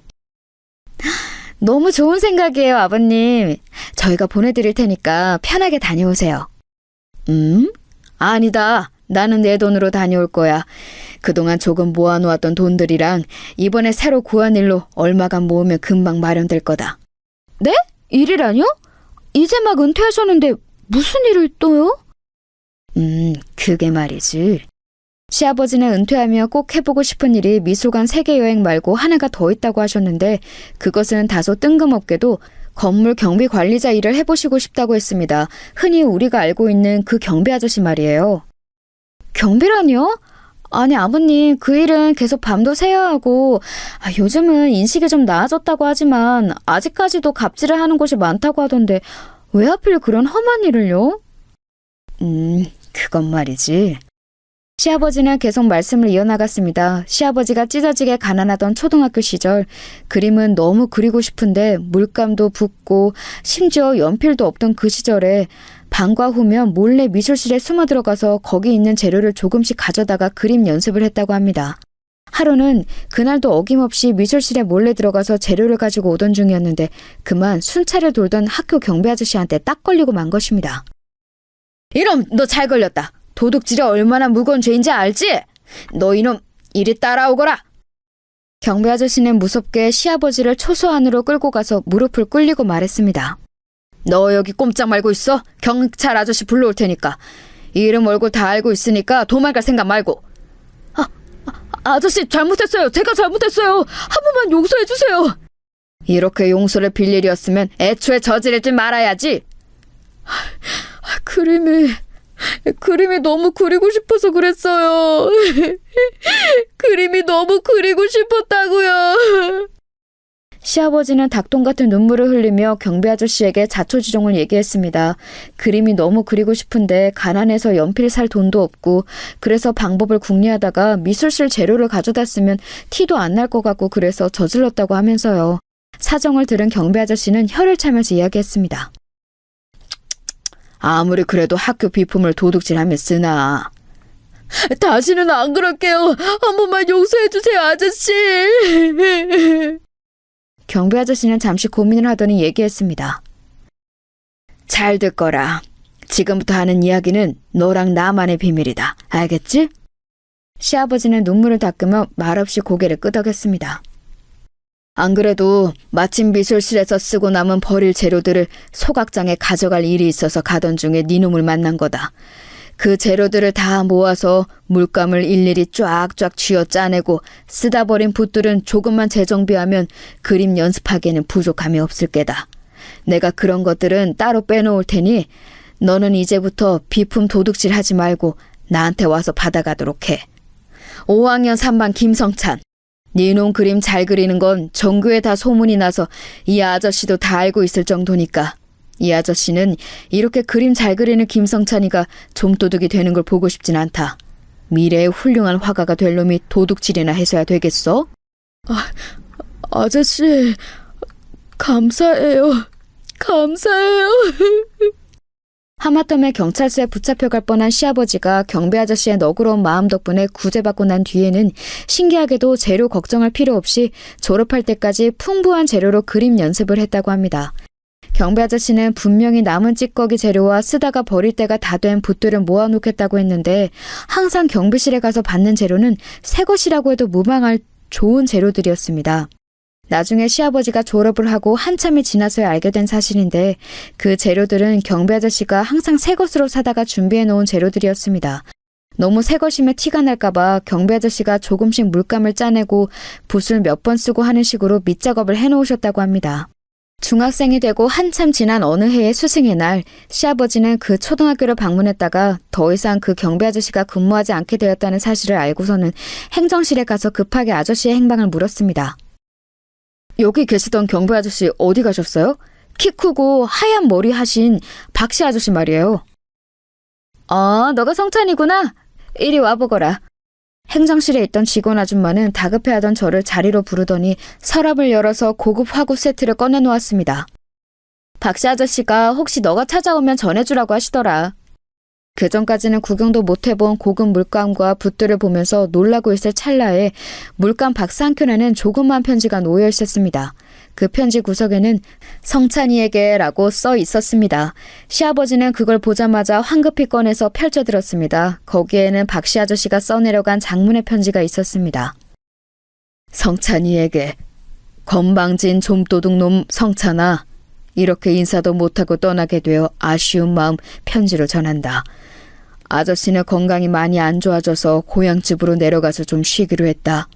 너무 좋은 생각이에요, 아버님. 저희가 보내드릴 테니까 편하게 다녀오세요. 아니다. 나는 내 돈으로 다녀올 거야. 그동안 조금 모아놓았던 돈들이랑 이번에 새로 구한 일로 얼마간 모으면 금방 마련될 거다. 네? 일이라뇨? 이제 막 은퇴하셨는데 무슨 일을 또요? 그게 말이지. 시아버지는 은퇴하며 꼭 해보고 싶은 일이 미술관 세계여행 말고 하나가 더 있다고 하셨는데 그것은 다소 뜬금없게도 건물 경비 관리자 일을 해보시고 싶다고 했습니다. 흔히 우리가 알고 있는 그 경비 아저씨 말이에요. 경비라뇨? 아니 아버님, 그 일은 계속 밤도 새야 하고 요즘은 인식이 좀 나아졌다고 하지만 아직까지도 갑질을 하는 곳이 많다고 하던데 왜 하필 그런 험한 일을요? 그건 말이지. 시아버지는 계속 말씀을 이어나갔습니다. 시아버지가 찢어지게 가난하던 초등학교 시절 그림은 너무 그리고 싶은데 물감도 붓고 심지어 연필도 없던 그 시절에 방과 후면 몰래 미술실에 숨어 들어가서 거기 있는 재료를 조금씩 가져다가 그림 연습을 했다고 합니다. 하루는 그날도 어김없이 미술실에 몰래 들어가서 재료를 가지고 오던 중이었는데 그만 순찰을 돌던 학교 경비 아저씨한테 딱 걸리고 만 것입니다. 이놈, 너 잘 걸렸다. 도둑질이 얼마나 무거운 죄인지 알지? 너 이놈, 이리 따라오거라. 경비 아저씨는 무섭게 시아버지를 초소 안으로 끌고 가서 무릎을 꿇리고 말했습니다. 너 여기 꼼짝 말고 있어. 경찰 아저씨 불러올 테니까. 이름 얼굴 다 알고 있으니까 도망갈 생각 말고. 아저씨 잘못했어요. 제가 잘못했어요. 한 번만 용서해 주세요. 이렇게 용서를 빌 일이었으면 애초에 저지르지 말아야지. 그림이 너무 그리고 싶어서 그랬어요. 그림이 너무 그리고 싶었다고요. 시아버지는 닭똥 같은 눈물을 흘리며 경비 아저씨에게 자초지종을 얘기했습니다. 그림이 너무 그리고 싶은데 가난해서 연필 살 돈도 없고 그래서 방법을 궁리하다가 미술실 재료를 가져다 쓰면 티도 안 날 것 같고 그래서 저질렀다고 하면서요. 사정을 들은 경비 아저씨는 혀를 차면서 이야기했습니다. 아무리 그래도 학교 비품을 도둑질하며 쓰나. 다시는 안 그럴게요. 한 번만 용서해 주세요, 아저씨. 경비 아저씨는 잠시 고민을 하더니 얘기했습니다. 잘 듣거라. 지금부터 하는 이야기는 너랑 나만의 비밀이다. 알겠지? 시아버지는 눈물을 닦으며 말없이 고개를 끄덕였습니다. 안 그래도 마침 미술실에서 쓰고 남은 버릴 재료들을 소각장에 가져갈 일이 있어서 가던 중에 니놈을 만난 거다. 그 재료들을 다 모아서 물감을 일일이 쫙쫙 쥐어 짜내고 쓰다 버린 붓들은 조금만 재정비하면 그림 연습하기에는 부족함이 없을 게다. 내가 그런 것들은 따로 빼놓을 테니 너는 이제부터 비품 도둑질 하지 말고 나한테 와서 받아가도록 해. 5학년 3반 김성찬. 니놈 그림 잘 그리는 건 전교에 다 소문이 나서 이 아저씨도 다 알고 있을 정도니까. 이 아저씨는 이렇게 그림 잘 그리는 김성찬이가 좀도둑이 되는 걸 보고 싶진 않다. 미래의 훌륭한 화가가 될 놈이 도둑질이나 해서야 되겠어? 아저씨, 감사해요. 감사해요. 하마터면 경찰서에 붙잡혀갈 뻔한 시아버지가 경비 아저씨의 너그러운 마음 덕분에 구제받고 난 뒤에는 신기하게도 재료 걱정할 필요 없이 졸업할 때까지 풍부한 재료로 그림 연습을 했다고 합니다. 경비 아저씨는 분명히 남은 찌꺼기 재료와 쓰다가 버릴 때가 다 된 붓들을 모아놓겠다고 했는데 항상 경비실에 가서 받는 재료는 새 것이라고 해도 무방할 좋은 재료들이었습니다. 나중에 시아버지가 졸업을 하고 한참이 지나서야 알게 된 사실인데 그 재료들은 경비 아저씨가 항상 새 것으로 사다가 준비해 놓은 재료들이었습니다. 너무 새 것이면 티가 날까봐 경비 아저씨가 조금씩 물감을 짜내고 붓을 몇 번 쓰고 하는 식으로 밑작업을 해놓으셨다고 합니다. 중학생이 되고 한참 지난 어느 해의 스승의 날, 시아버지는 그 초등학교를 방문했다가 더 이상 그 경비 아저씨가 근무하지 않게 되었다는 사실을 알고서는 행정실에 가서 급하게 아저씨의 행방을 물었습니다. 여기 계시던 경비 아저씨 어디 가셨어요? 키 크고 하얀 머리 하신 박씨 아저씨 말이에요. 너가 성찬이구나. 이리 와보거라. 행정실에 있던 직원 아줌마는 다급해하던 저를 자리로 부르더니 서랍을 열어서 고급 화구 세트를 꺼내놓았습니다. 박씨 아저씨가 혹시 너가 찾아오면 전해주라고 하시더라. 그전까지는 구경도 못해본 고급 물감과 붓들을 보면서 놀라고 있을 찰나에 물감 박스 한켠에는 조그만 편지가 놓여 있었습니다. 그 편지 구석에는 성찬이에게 라고 써 있었습니다. 시아버지는 그걸 보자마자 황급히 꺼내서 펼쳐들었습니다. 거기에는 박씨 아저씨가 써내려간 장문의 편지가 있었습니다. 성찬이에게 건방진 좀도둑놈 성찬아, 이렇게 인사도 못하고 떠나게 되어 아쉬운 마음 편지로 전한다. 아저씨는 건강이 많이 안 좋아져서 고향집으로 내려가서 좀 쉬기로 했다.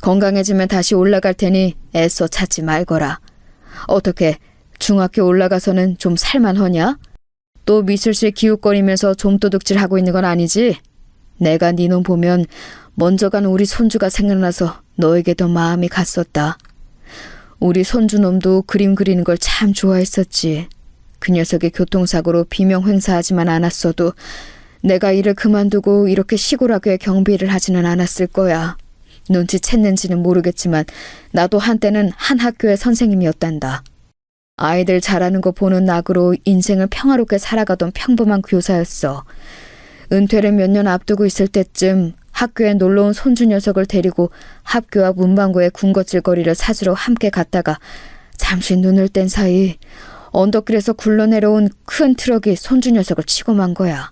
건강해지면 다시 올라갈 테니 애써 찾지 말거라. 어떻게 중학교 올라가서는 좀 살만하냐? 또 미술실 기웃거리면서 좀도둑질하고 있는 건 아니지? 내가 네 놈 보면 먼저 간 우리 손주가 생각나서 너에게 더 마음이 갔었다. 우리 손주놈도 그림 그리는 걸 참 좋아했었지. 그 녀석이 교통사고로 비명 횡사하지만 않았어도 내가 일을 그만두고 이렇게 시골 학교에 경비를 하지는 않았을 거야. 눈치챘는지는 모르겠지만 나도 한때는 한 학교의 선생님이었단다. 아이들 잘하는 거 보는 낙으로 인생을 평화롭게 살아가던 평범한 교사였어. 은퇴를 몇 년 앞두고 있을 때쯤 학교에 놀러온 손주 녀석을 데리고 학교 앞 문방구에 군것질거리를 사주러 함께 갔다가 잠시 눈을 뗀 사이 언덕길에서 굴러내려온 큰 트럭이 손주 녀석을 치고 만 거야.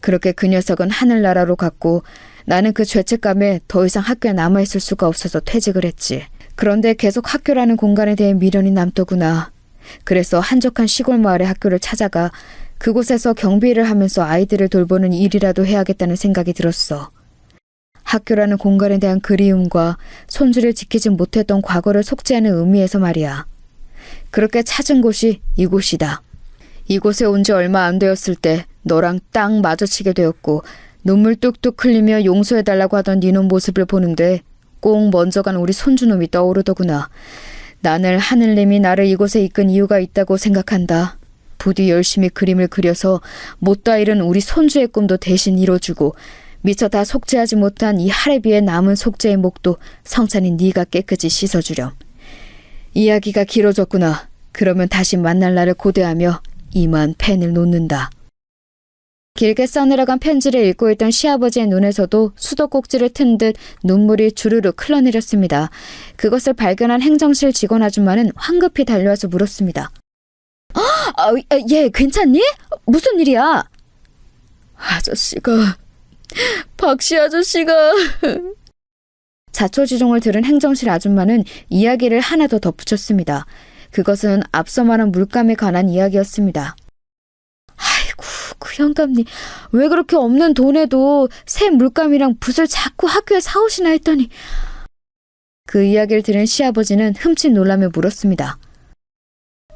그렇게 그 녀석은 하늘나라로 갔고 나는 그 죄책감에 더 이상 학교에 남아있을 수가 없어서 퇴직을 했지. 그런데 계속 학교라는 공간에 대해 미련이 남더구나. 그래서 한적한 시골 마을의 학교를 찾아가 그곳에서 경비 일을 하면서 아이들을 돌보는 일이라도 해야겠다는 생각이 들었어. 학교라는 공간에 대한 그리움과 손주를 지키지 못했던 과거를 속죄하는 의미에서 말이야. 그렇게 찾은 곳이 이곳이다. 이곳에 온 지 얼마 안 되었을 때 너랑 딱 마주치게 되었고 눈물 뚝뚝 흘리며 용서해달라고 하던 니놈 모습을 보는데 꼭 먼저 간 우리 손주놈이 떠오르더구나. 나늘 하늘님이 나를 이곳에 이끈 이유가 있다고 생각한다. 부디 열심히 그림을 그려서 못다 이룬 우리 손주의 꿈도 대신 이뤄주고 미처 다 속죄하지 못한 이 하레비의 남은 속죄의 목도 성찬이 네가 깨끗이 씻어주렴. 이야기가 길어졌구나. 그러면 다시 만날 날을 고대하며 이만 펜을 놓는다. 길게 써내려간 편지를 읽고 있던 시아버지의 눈에서도 수도꼭지를 튼 듯 눈물이 주르륵 흘러내렸습니다. 그것을 발견한 행정실 직원 아줌마는 황급히 달려와서 물었습니다. 얘 괜찮니? 무슨 일이야? 아저씨가... 박씨 아저씨가... 자초지종을 들은 행정실 아줌마는 이야기를 하나 더 덧붙였습니다. 그것은 앞서 말한 물감에 관한 이야기였습니다. 아이고, 그 영감님 왜 그렇게 없는 돈에도 새 물감이랑 붓을 자꾸 학교에 사오시나 했더니. 그 이야기를 들은 시아버지는 흠칫 놀라며 물었습니다.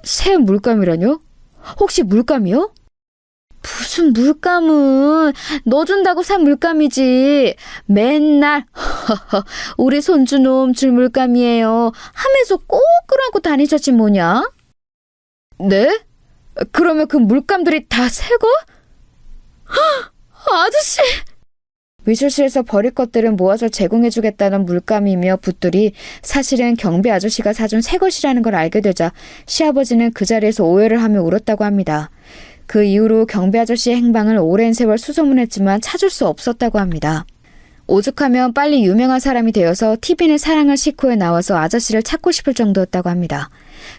새 물감이라뇨? 혹시 물감이요? 무슨 물감은 너 준다고 산 물감이지. 맨날 우리 손주놈 줄 물감이에요 하면서 꼭 끄라고 다니셨지 뭐냐? 네? 그러면 그 물감들이 다 새거? 아저씨! 미술실에서 버릴 것들은 모아서 제공해주겠다는 물감이며 붓들이 사실은 경비 아저씨가 사준 새 것이라는 걸 알게 되자 시아버지는 그 자리에서 오해를 하며 울었다고 합니다. 그 이후로 경비 아저씨의 행방을 오랜 세월 수소문했지만 찾을 수 없었다고 합니다. 오죽하면 빨리 유명한 사람이 되어서 TV는 사랑을 싣고에 나와서 아저씨를 찾고 싶을 정도였다고 합니다.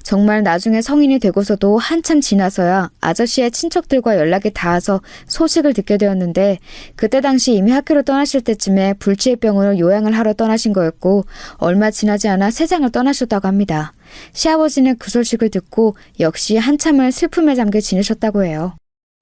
정말 나중에 성인이 되고서도 한참 지나서야 아저씨의 친척들과 연락이 닿아서 소식을 듣게 되었는데 그때 당시 이미 학교를 떠나실 때쯤에 불치의 병으로 요양을 하러 떠나신 거였고 얼마 지나지 않아 세상을 떠나셨다고 합니다. 시아버지는 그 소식을 듣고 역시 한참을 슬픔에 잠겨 지내셨다고 해요.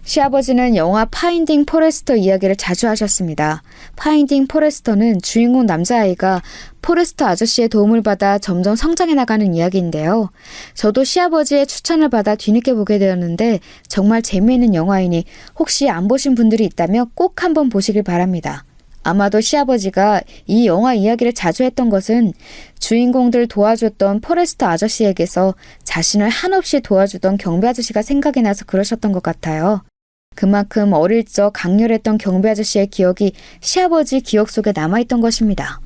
시아버지는 영화 파인딩 포레스터 이야기를 자주 하셨습니다. 파인딩 포레스터는 주인공 남자아이가 포레스터 아저씨의 도움을 받아 점점 성장해 나가는 이야기인데요. 저도 시아버지의 추천을 받아 뒤늦게 보게 되었는데 정말 재미있는 영화이니 혹시 안 보신 분들이 있다면 꼭 한번 보시길 바랍니다. 아마도 시아버지가 이 영화 이야기를 자주 했던 것은 주인공들 도와줬던 포레스터 아저씨에게서 자신을 한없이 도와주던 경비 아저씨가 생각이 나서 그러셨던 것 같아요. 그만큼 어릴 적 강렬했던 경비 아저씨의 기억이 시아버지 기억 속에 남아있던 것입니다.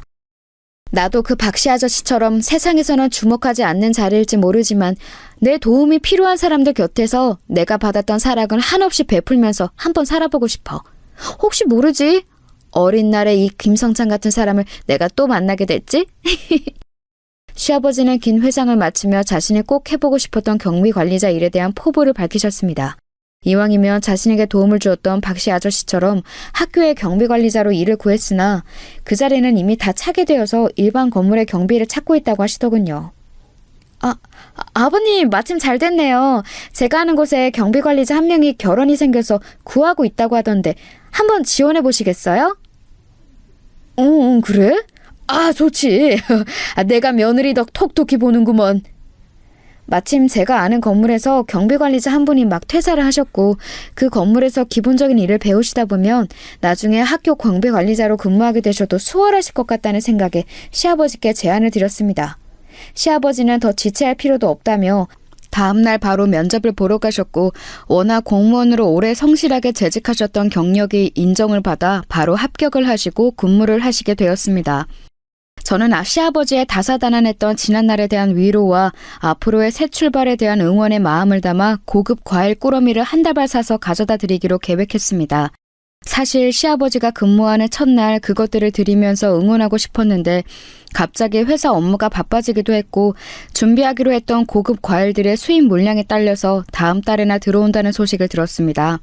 나도 그 박씨 아저씨처럼 세상에서는 주목하지 않는 자리일지 모르지만 내 도움이 필요한 사람들 곁에서 내가 받았던 사랑을 한없이 베풀면서 한번 살아보고 싶어. 혹시 모르지? 어린 날에 이 김성찬 같은 사람을 내가 또 만나게 될지? 시아버지는 긴 회상을 마치며 자신이 꼭 해보고 싶었던 경비 관리자 일에 대한 포부를 밝히셨습니다. 이왕이면 자신에게 도움을 주었던 박씨 아저씨처럼 학교의 경비관리자로 일을 구했으나 그 자리는 이미 다 차게 되어서 일반 건물의 경비를 찾고 있다고 하시더군요. 아버님 마침 잘 됐네요. 제가 아는 곳에 경비관리자 한 명이 결혼이 생겨서 구하고 있다고 하던데 한번 지원해 보시겠어요? 그래? 좋지. 내가 며느리 덕 톡톡히 보는구먼. 마침 제가 아는 건물에서 경비관리자 한 분이 막 퇴사를 하셨고 그 건물에서 기본적인 일을 배우시다 보면 나중에 학교 경비관리자로 근무하게 되셔도 수월하실 것 같다는 생각에 시아버지께 제안을 드렸습니다. 시아버지는 더 지체할 필요도 없다며 다음날 바로 면접을 보러 가셨고 워낙 공무원으로 오래 성실하게 재직하셨던 경력이 인정을 받아 바로 합격을 하시고 근무를 하시게 되었습니다. 저는 시아버지의 다사다난했던 지난날에 대한 위로와 앞으로의 새 출발에 대한 응원의 마음을 담아 고급 과일 꾸러미를 한 다발 사서 가져다 드리기로 계획했습니다. 사실 시아버지가 근무하는 첫날 그것들을 드리면서 응원하고 싶었는데 갑자기 회사 업무가 바빠지기도 했고 준비하기로 했던 고급 과일들의 수입 물량에 딸려서 다음 달에나 들어온다는 소식을 들었습니다.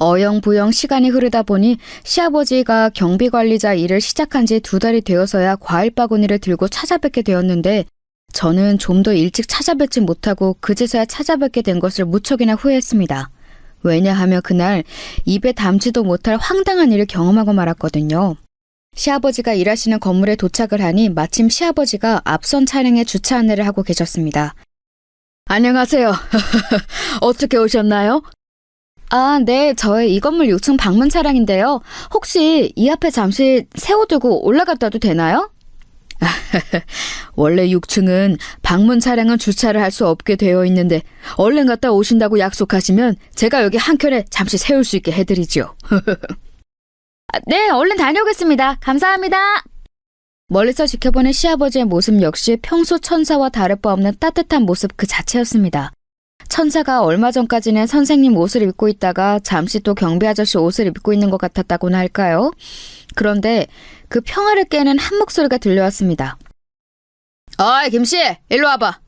어영부영 시간이 흐르다 보니 시아버지가 경비관리자 일을 시작한 지 2달이 되어서야 과일 바구니를 들고 찾아뵙게 되었는데 저는 좀 더 일찍 찾아뵙지 못하고 그제서야 찾아뵙게 된 것을 무척이나 후회했습니다. 왜냐하면 그날 입에 담지도 못할 황당한 일을 경험하고 말았거든요. 시아버지가 일하시는 건물에 도착을 하니 마침 시아버지가 앞선 차량에 주차 안내를 하고 계셨습니다. 안녕하세요. 어떻게 오셨나요? 네, 저의 이 건물 6층 방문 차량인데요. 혹시 이 앞에 잠시 세워두고 올라갔다도 되나요? 원래 6층은 방문 차량은 주차를 할 수 없게 되어 있는데 얼른 갔다 오신다고 약속하시면 제가 여기 한켠에 잠시 세울 수 있게 해드리죠. 네, 얼른 다녀오겠습니다. 감사합니다. 멀리서 지켜보는 시아버지의 모습 역시 평소 천사와 다를 바 없는 따뜻한 모습 그 자체였습니다. 천사가 얼마 전까지는 선생님 옷을 입고 있다가 잠시 또 경비 아저씨 옷을 입고 있는 것 같았다고나 할까요? 그런데 그 평화를 깨는 한 목소리가 들려왔습니다. 어이 김씨, 일로 와봐.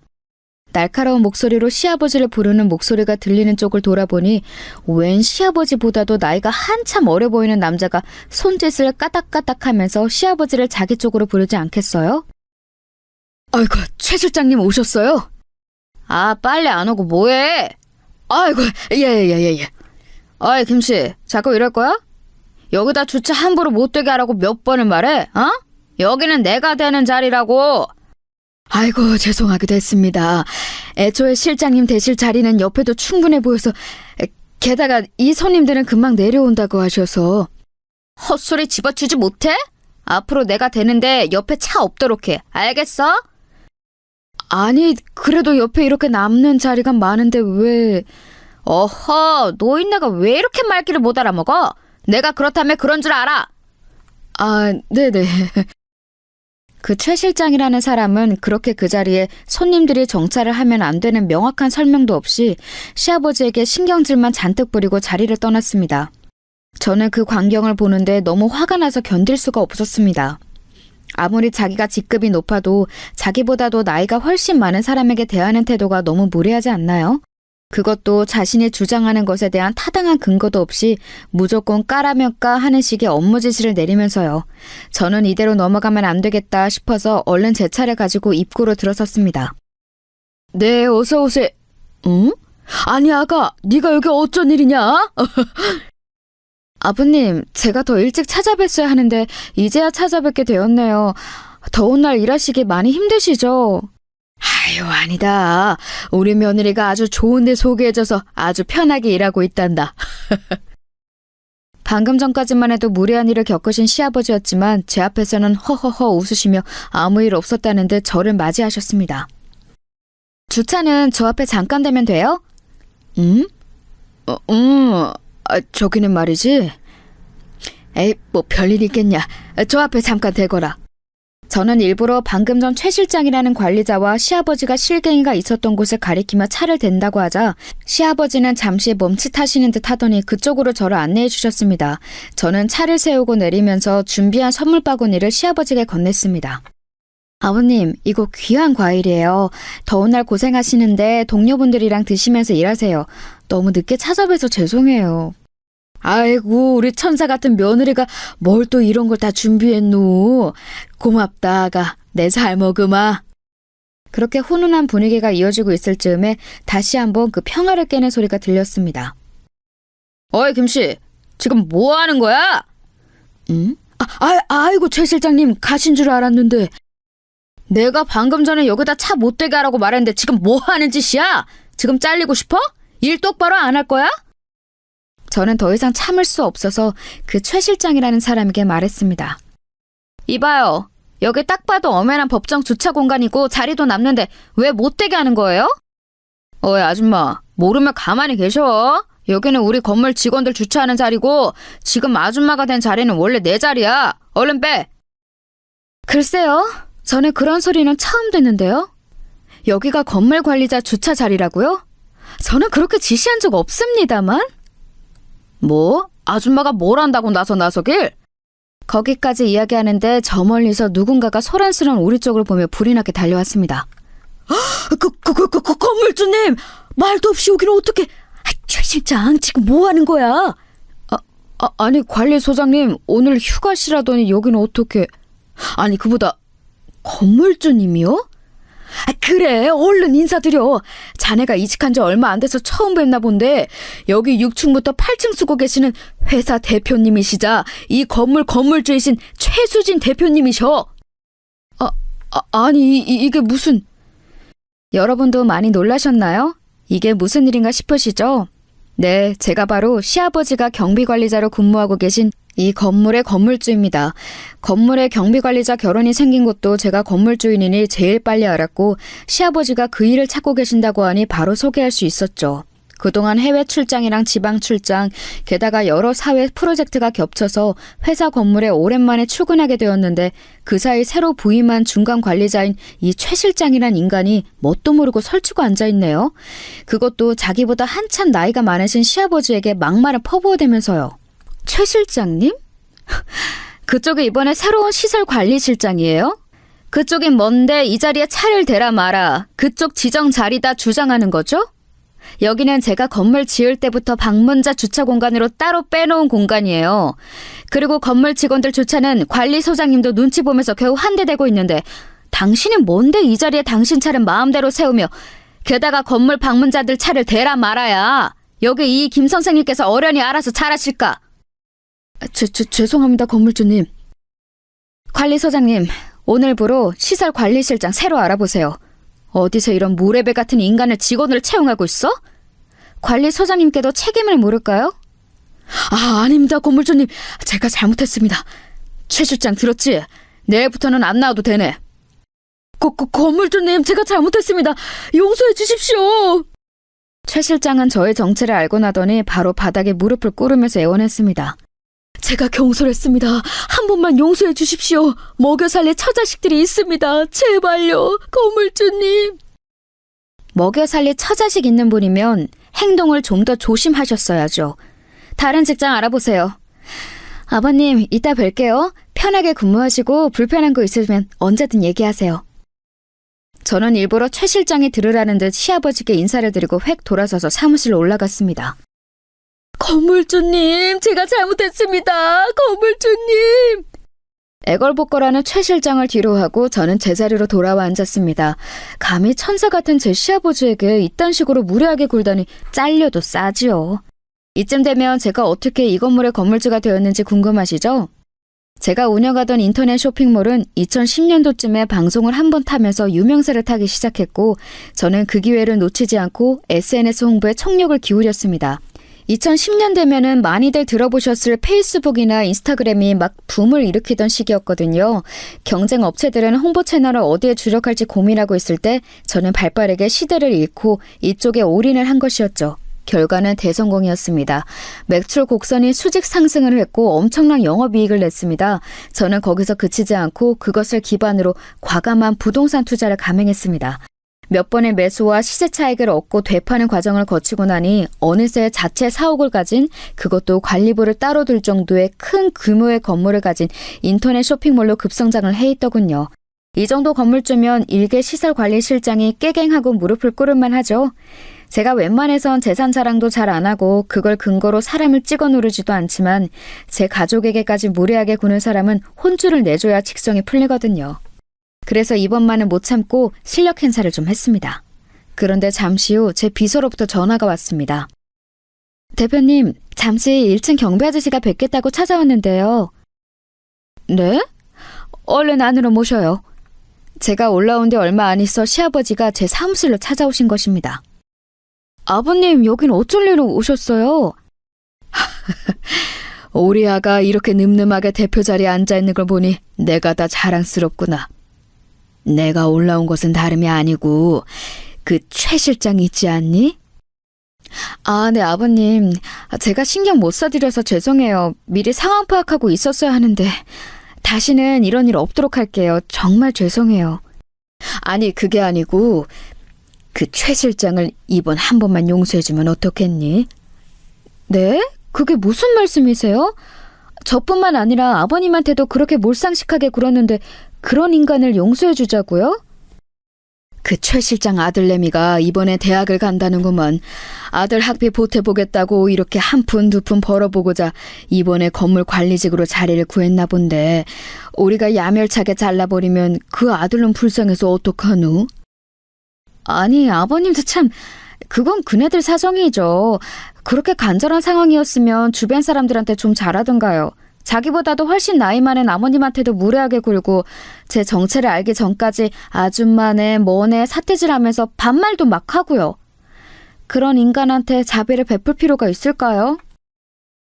날카로운 목소리로 시아버지를 부르는 목소리가 들리는 쪽을 돌아보니 웬 시아버지보다도 나이가 한참 어려 보이는 남자가 손짓을 까딱까딱하면서 시아버지를 자기 쪽으로 부르지 않겠어요? 아이고, 최 실장님 오셨어요? 빨리 안 오고 뭐해? 아이고, 예. 어이, 김씨, 자꾸 이럴 거야? 여기다 주차 함부로 못 되게 하라고 몇 번을 말해, 여기는 내가 되는 자리라고. 아이고, 죄송하기도 했습니다. 애초에 실장님 되실 자리는 옆에도 충분해 보여서, 게다가 이 손님들은 금방 내려온다고 하셔서. 헛소리 집어치지 못해? 앞으로 내가 되는데 옆에 차 없도록 해. 알겠어? 아니, 그래도 옆에 이렇게 남는 자리가 많은데 왜... 어허, 노인네가 왜 이렇게 말귀를 못 알아먹어? 내가 그렇다면 그런 줄 알아. 네네. 그 최 실장이라는 사람은 그렇게 그 자리에 손님들이 정차를 하면 안 되는 명확한 설명도 없이 시아버지에게 신경질만 잔뜩 부리고 자리를 떠났습니다. 저는 그 광경을 보는데 너무 화가 나서 견딜 수가 없었습니다. 아무리 자기가 직급이 높아도 자기보다도 나이가 훨씬 많은 사람에게 대하는 태도가 너무 무례하지 않나요? 그것도 자신이 주장하는 것에 대한 타당한 근거도 없이 무조건 까라면 까 하는 식의 업무 지시를 내리면서요. 저는 이대로 넘어가면 안 되겠다 싶어서 얼른 제 차를 가지고 입구로 들어섰습니다. 네, 어서 오세요. 응? 아니 아가, 네가 여기 어쩐 일이냐? 아버님, 제가 더 일찍 찾아뵀어야 하는데 이제야 찾아뵙게 되었네요. 더운 날 일하시기 많이 힘드시죠? 아유, 아니다. 우리 며느리가 아주 좋은 데 소개해줘서 아주 편하게 일하고 있단다. 방금 전까지만 해도 무례한 일을 겪으신 시아버지였지만 제 앞에서는 허허허 웃으시며 아무 일 없었다는 듯 저를 맞이하셨습니다. 주차는 저 앞에 잠깐 대면 돼요? 응? 저기는 말이지. 에이, 뭐 별일 있겠냐. 저 앞에 잠깐 대거라. 저는 일부러 방금 전 최 실장이라는 관리자와 시아버지가 실갱이가 있었던 곳을 가리키며 차를 댄다고 하자 시아버지는 잠시 멈칫하시는 듯 하더니 그쪽으로 저를 안내해 주셨습니다. 저는 차를 세우고 내리면서 준비한 선물 바구니를 시아버지에게 건넸습니다. 아버님, 이거 귀한 과일이에요. 더운 날 고생하시는데 동료분들이랑 드시면서 일하세요. 너무 늦게 찾아뵈서 죄송해요. 아이고, 우리 천사 같은 며느리가 뭘 또 이런 걸 다 준비했노. 고맙다, 아가. 내 잘 먹으마. 그렇게 훈훈한 분위기가 이어지고 있을 즈음에 다시 한번 그 평화를 깨는 소리가 들렸습니다. 어이, 김씨. 지금 뭐 하는 거야? 응? 아이고, 최 실장님 가신 줄 알았는데. 내가 방금 전에 여기다 차 못 대게 하라고 말했는데 지금 뭐 하는 짓이야? 지금 잘리고 싶어? 일 똑바로 안 할 거야? 저는 더 이상 참을 수 없어서 그 최 실장이라는 사람에게 말했습니다. 이봐요. 여기 딱 봐도 엄연한 법정 주차 공간이고 자리도 남는데 왜 못 대게 하는 거예요? 어이, 아줌마. 모르면 가만히 계셔. 여기는 우리 건물 직원들 주차하는 자리고 지금 아줌마가 된 자리는 원래 내 자리야. 얼른 빼. 글쎄요. 저는 그런 소리는 처음 듣는데요. 여기가 건물 관리자 주차 자리라고요? 저는 그렇게 지시한 적 없습니다만. 뭐? 아줌마가 뭘 한다고 나서길? 거기까지 이야기하는데 저 멀리서 누군가가 소란스러운 우리 쪽을 보며 불이 나게 달려왔습니다. 건물주님! 말도 없이 여기는 어떻게... 최 실장, 지금 뭐 하는 거야? 아니, 관리소장님, 오늘 휴가시라더니 여기는 어떻게... 아니, 그보다... 건물주님이요? 그래, 얼른 인사드려. 자네가 이직한 지 얼마 안 돼서 처음 뵙나 본데 여기 6층부터 8층 쓰고 계시는 회사 대표님이시자 이 건물 건물주이신 최수진 대표님이셔. 아니 이게 무슨... 여러분도 많이 놀라셨나요? 이게 무슨 일인가 싶으시죠? 네, 제가 바로 시아버지가 경비관리자로 근무하고 계신 이 건물의 건물주입니다. 건물의 경비관리자 결혼이 생긴 것도 제가 건물주인이니 제일 빨리 알았고 시아버지가 그 일을 찾고 계신다고 하니 바로 소개할 수 있었죠. 그동안 해외 출장이랑 지방 출장, 게다가 여러 사회 프로젝트가 겹쳐서 회사 건물에 오랜만에 출근하게 되었는데 그 사이 새로 부임한 중간 관리자인 이 최 실장이란 인간이 뭣도 모르고 설치고 앉아있네요. 그것도 자기보다 한참 나이가 많으신 시아버지에게 막말을 퍼부어대면서요. 최 실장님? 그쪽이 이번에 새로운 시설관리실장이에요? 그쪽이 뭔데 이 자리에 차를 대라 마라. 그쪽 지정 자리다 주장하는 거죠? 여기는 제가 건물 지을 때부터 방문자 주차 공간으로 따로 빼놓은 공간이에요. 그리고 건물 직원들 주차는 관리소장님도 눈치 보면서 겨우 한 대 대고 있는데 당신이 뭔데 이 자리에 당신 차를 마음대로 세우며 게다가 건물 방문자들 차를 대라 말아야. 여기 이 김 선생님께서 어련히 알아서 잘하실까? 죄송합니다, 건물주님. 관리소장님, 오늘부로 시설관리실장 새로 알아보세요. 어디서 이런 무레배 같은 인간을 직원으로 채용하고 있어? 관리소장님께도 책임을 물을까요? 아닙니다, 건물주님. 제가 잘못했습니다. 최 실장 들었지? 내일부터는 안 나와도 되네. 건물주님, 제가 잘못했습니다. 용서해 주십시오. 최 실장은 저의 정체를 알고 나더니 바로 바닥에 무릎을 꿇으면서 애원했습니다. 제가 경솔했습니다. 한 번만 용서해 주십시오. 먹여 살릴 처자식들이 있습니다. 제발요, 건물주님. 먹여 살릴 처자식 있는 분이면 행동을 좀 더 조심하셨어야죠. 다른 직장 알아보세요. 아버님, 이따 뵐게요. 편하게 근무하시고 불편한 거 있으면 언제든 얘기하세요. 저는 일부러 최 실장이 들으라는 듯 시아버지께 인사를 드리고 획 돌아서서 사무실로 올라갔습니다. 건물주님, 제가 잘못했습니다. 건물주님. 애걸복걸하는 최 실장을 뒤로 하고 저는 제자리로 돌아와 앉았습니다. 감히 천사 같은 제 시아버지에게 이딴 식으로 무례하게 굴다니 잘려도 싸지요. 이쯤 되면 제가 어떻게 이 건물의 건물주가 되었는지 궁금하시죠? 제가 운영하던 인터넷 쇼핑몰은 2010년도쯤에 방송을 한번 타면서 유명세를 타기 시작했고 저는 그 기회를 놓치지 않고 SNS 홍보에 총력을 기울였습니다. 2010년 되면은 많이들 들어보셨을 페이스북이나 인스타그램이 막 붐을 일으키던 시기였거든요. 경쟁 업체들은 홍보 채널을 어디에 주력할지 고민하고 있을 때 저는 발빠르게 시대를 잃고 이쪽에 올인을 한 것이었죠. 결과는 대성공이었습니다. 매출 곡선이 수직 상승을 했고 엄청난 영업이익을 냈습니다. 저는 거기서 그치지 않고 그것을 기반으로 과감한 부동산 투자를 감행했습니다. 몇 번의 매수와 시세 차익을 얻고 되파는 과정을 거치고 나니 어느새 자체 사옥을 가진, 그것도 관리부를 따로 둘 정도의 큰 규모의 건물을 가진 인터넷 쇼핑몰로 급성장을 해 있더군요. 이 정도 건물주면 일개 시설관리실장이 깨갱하고 무릎을 꿇을만 하죠. 제가 웬만해선 재산 자랑도 잘 안 하고 그걸 근거로 사람을 찍어 누르지도 않지만 제 가족에게까지 무례하게 구는 사람은 혼쭐을 내줘야 직성이 풀리거든요. 그래서 이번만은 못 참고 실력 행사를 좀 했습니다. 그런데 잠시 후 제 비서로부터 전화가 왔습니다. 대표님, 잠시 1층 경비 아저씨가 뵙겠다고 찾아왔는데요. 네? 얼른 안으로 모셔요. 제가 올라온 데 얼마 안 있어 시아버지가 제 사무실로 찾아오신 것입니다. 아버님, 여긴 어쩔 일로 오셨어요? 우리 아가 이렇게 늠름하게 대표 자리에 앉아있는 걸 보니 내가 다 자랑스럽구나. 내가 올라온 것은 다름이 아니고 그 최 실장 있지 않니? 아, 네, 아버님. 제가 신경 못 써드려서 죄송해요. 미리 상황 파악하고 있었어야 하는데 다시는 이런 일 없도록 할게요. 정말 죄송해요. 아니, 그게 아니고 그 최 실장을 이번 한 번만 용서해주면 어떻겠니? 네? 그게 무슨 말씀이세요? 저뿐만 아니라 아버님한테도 그렇게 몰상식하게 굴었는데 그런 인간을 용서해주자고요? 그 최 실장 아들내미가 이번에 대학을 간다는구먼. 아들 학비 보태보겠다고 이렇게 한 푼 두 푼 벌어보고자 이번에 건물 관리직으로 자리를 구했나 본데 우리가 야멸차게 잘라버리면 그 아들은 불쌍해서 어떡하누? 아니, 아버님도 참, 그건 그네들 사정이죠. 그렇게 간절한 상황이었으면 주변 사람들한테 좀 잘하던가요. 자기보다도 훨씬 나이 많은 아버님한테도 무례하게 굴고 제 정체를 알기 전까지 아줌마네 뭐네 사태질하면서 반말도 막 하고요. 그런 인간한테 자비를 베풀 필요가 있을까요?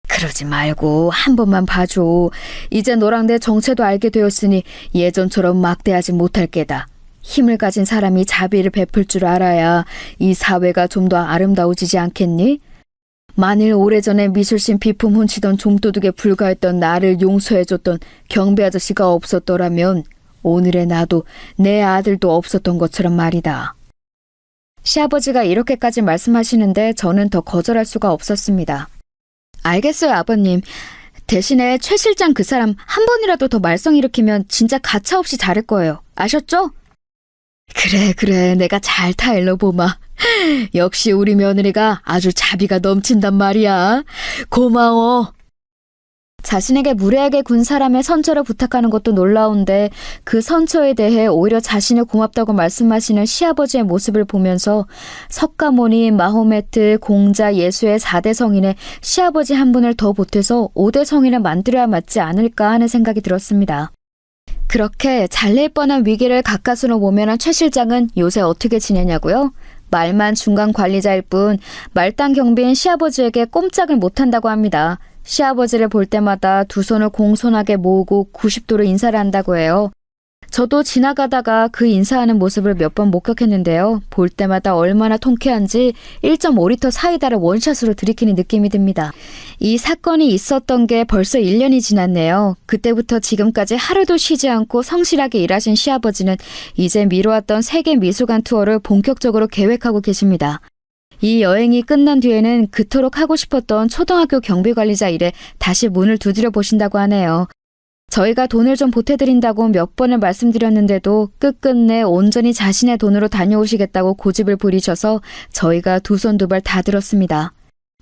그러지 말고 한 번만 봐줘. 이제 너랑 내 정체도 알게 되었으니 예전처럼 막대하지 못할 게다. 힘을 가진 사람이 자비를 베풀 줄 알아야 이 사회가 좀 더 아름다워지지 않겠니? 만일 오래전에 미술신 비품 훔치던 좀도둑에 불과했던 나를 용서해줬던 경비 아저씨가 없었더라면 오늘의 나도 내 아들도 없었던 것처럼 말이다. 시아버지가 이렇게까지 말씀하시는데 저는 더 거절할 수가 없었습니다. 알겠어요, 아버님. 대신에 최 실장 그 사람 한 번이라도 더 말썽 일으키면 진짜 가차없이 자를 거예요. 아셨죠? 그래, 내가 잘 타일러 보마. 역시 우리 며느리가 아주 자비가 넘친단 말이야. 고마워. 자신에게 무례하게 군 사람의 선처를 부탁하는 것도 놀라운데 그 선처에 대해 오히려 자신을 고맙다고 말씀하시는 시아버지의 모습을 보면서 석가모니, 마호메트, 공자, 예수의 4대 성인에 시아버지 한 분을 더 보태서 5대 성인을 만들어야 맞지 않을까 하는 생각이 들었습니다. 그렇게 잘릴 뻔한 위기를 가까스로 모면한 최 실장은 요새 어떻게 지내냐고요? 말만 중간 관리자일 뿐 말단 경비인 시아버지에게 꼼짝을 못한다고 합니다. 시아버지를 볼 때마다 두 손을 공손하게 모으고 90도로 인사를 한다고 해요. 저도 지나가다가 그 인사하는 모습을 몇 번 목격했는데요. 볼 때마다 얼마나 통쾌한지 1.5리터 사이다를 원샷으로 들이키는 느낌이 듭니다. 이 사건이 있었던 게 벌써 1년이 지났네요. 그때부터 지금까지 하루도 쉬지 않고 성실하게 일하신 시아버지는 이제 미뤄왔던 세계 미술관 투어를 본격적으로 계획하고 계십니다. 이 여행이 끝난 뒤에는 그토록 하고 싶었던 초등학교 경비관리자 일에 다시 문을 두드려 보신다고 하네요. 저희가 돈을 좀 보태드린다고 몇 번을 말씀드렸는데도 끝끝내 온전히 자신의 돈으로 다녀오시겠다고 고집을 부리셔서 저희가 두 손 두 발 다 들었습니다.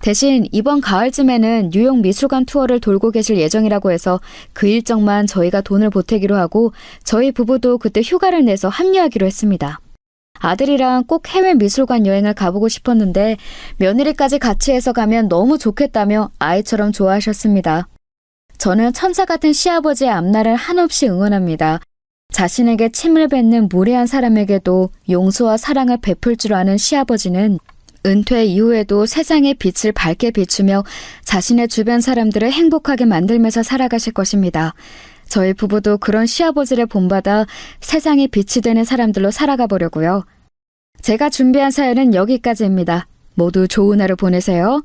대신 이번 가을쯤에는 뉴욕 미술관 투어를 돌고 계실 예정이라고 해서 그 일정만 저희가 돈을 보태기로 하고 저희 부부도 그때 휴가를 내서 합류하기로 했습니다. 아들이랑 꼭 해외 미술관 여행을 가보고 싶었는데 며느리까지 같이 해서 가면 너무 좋겠다며 아이처럼 좋아하셨습니다. 저는 천사 같은 시아버지의 앞날을 한없이 응원합니다. 자신에게 침을 뱉는 무례한 사람에게도 용서와 사랑을 베풀 줄 아는 시아버지는 은퇴 이후에도 세상의 빛을 밝게 비추며 자신의 주변 사람들을 행복하게 만들면서 살아가실 것입니다. 저희 부부도 그런 시아버지를 본받아 세상의 빛이 되는 사람들로 살아가 보려고요. 제가 준비한 사연은 여기까지입니다. 모두 좋은 하루 보내세요.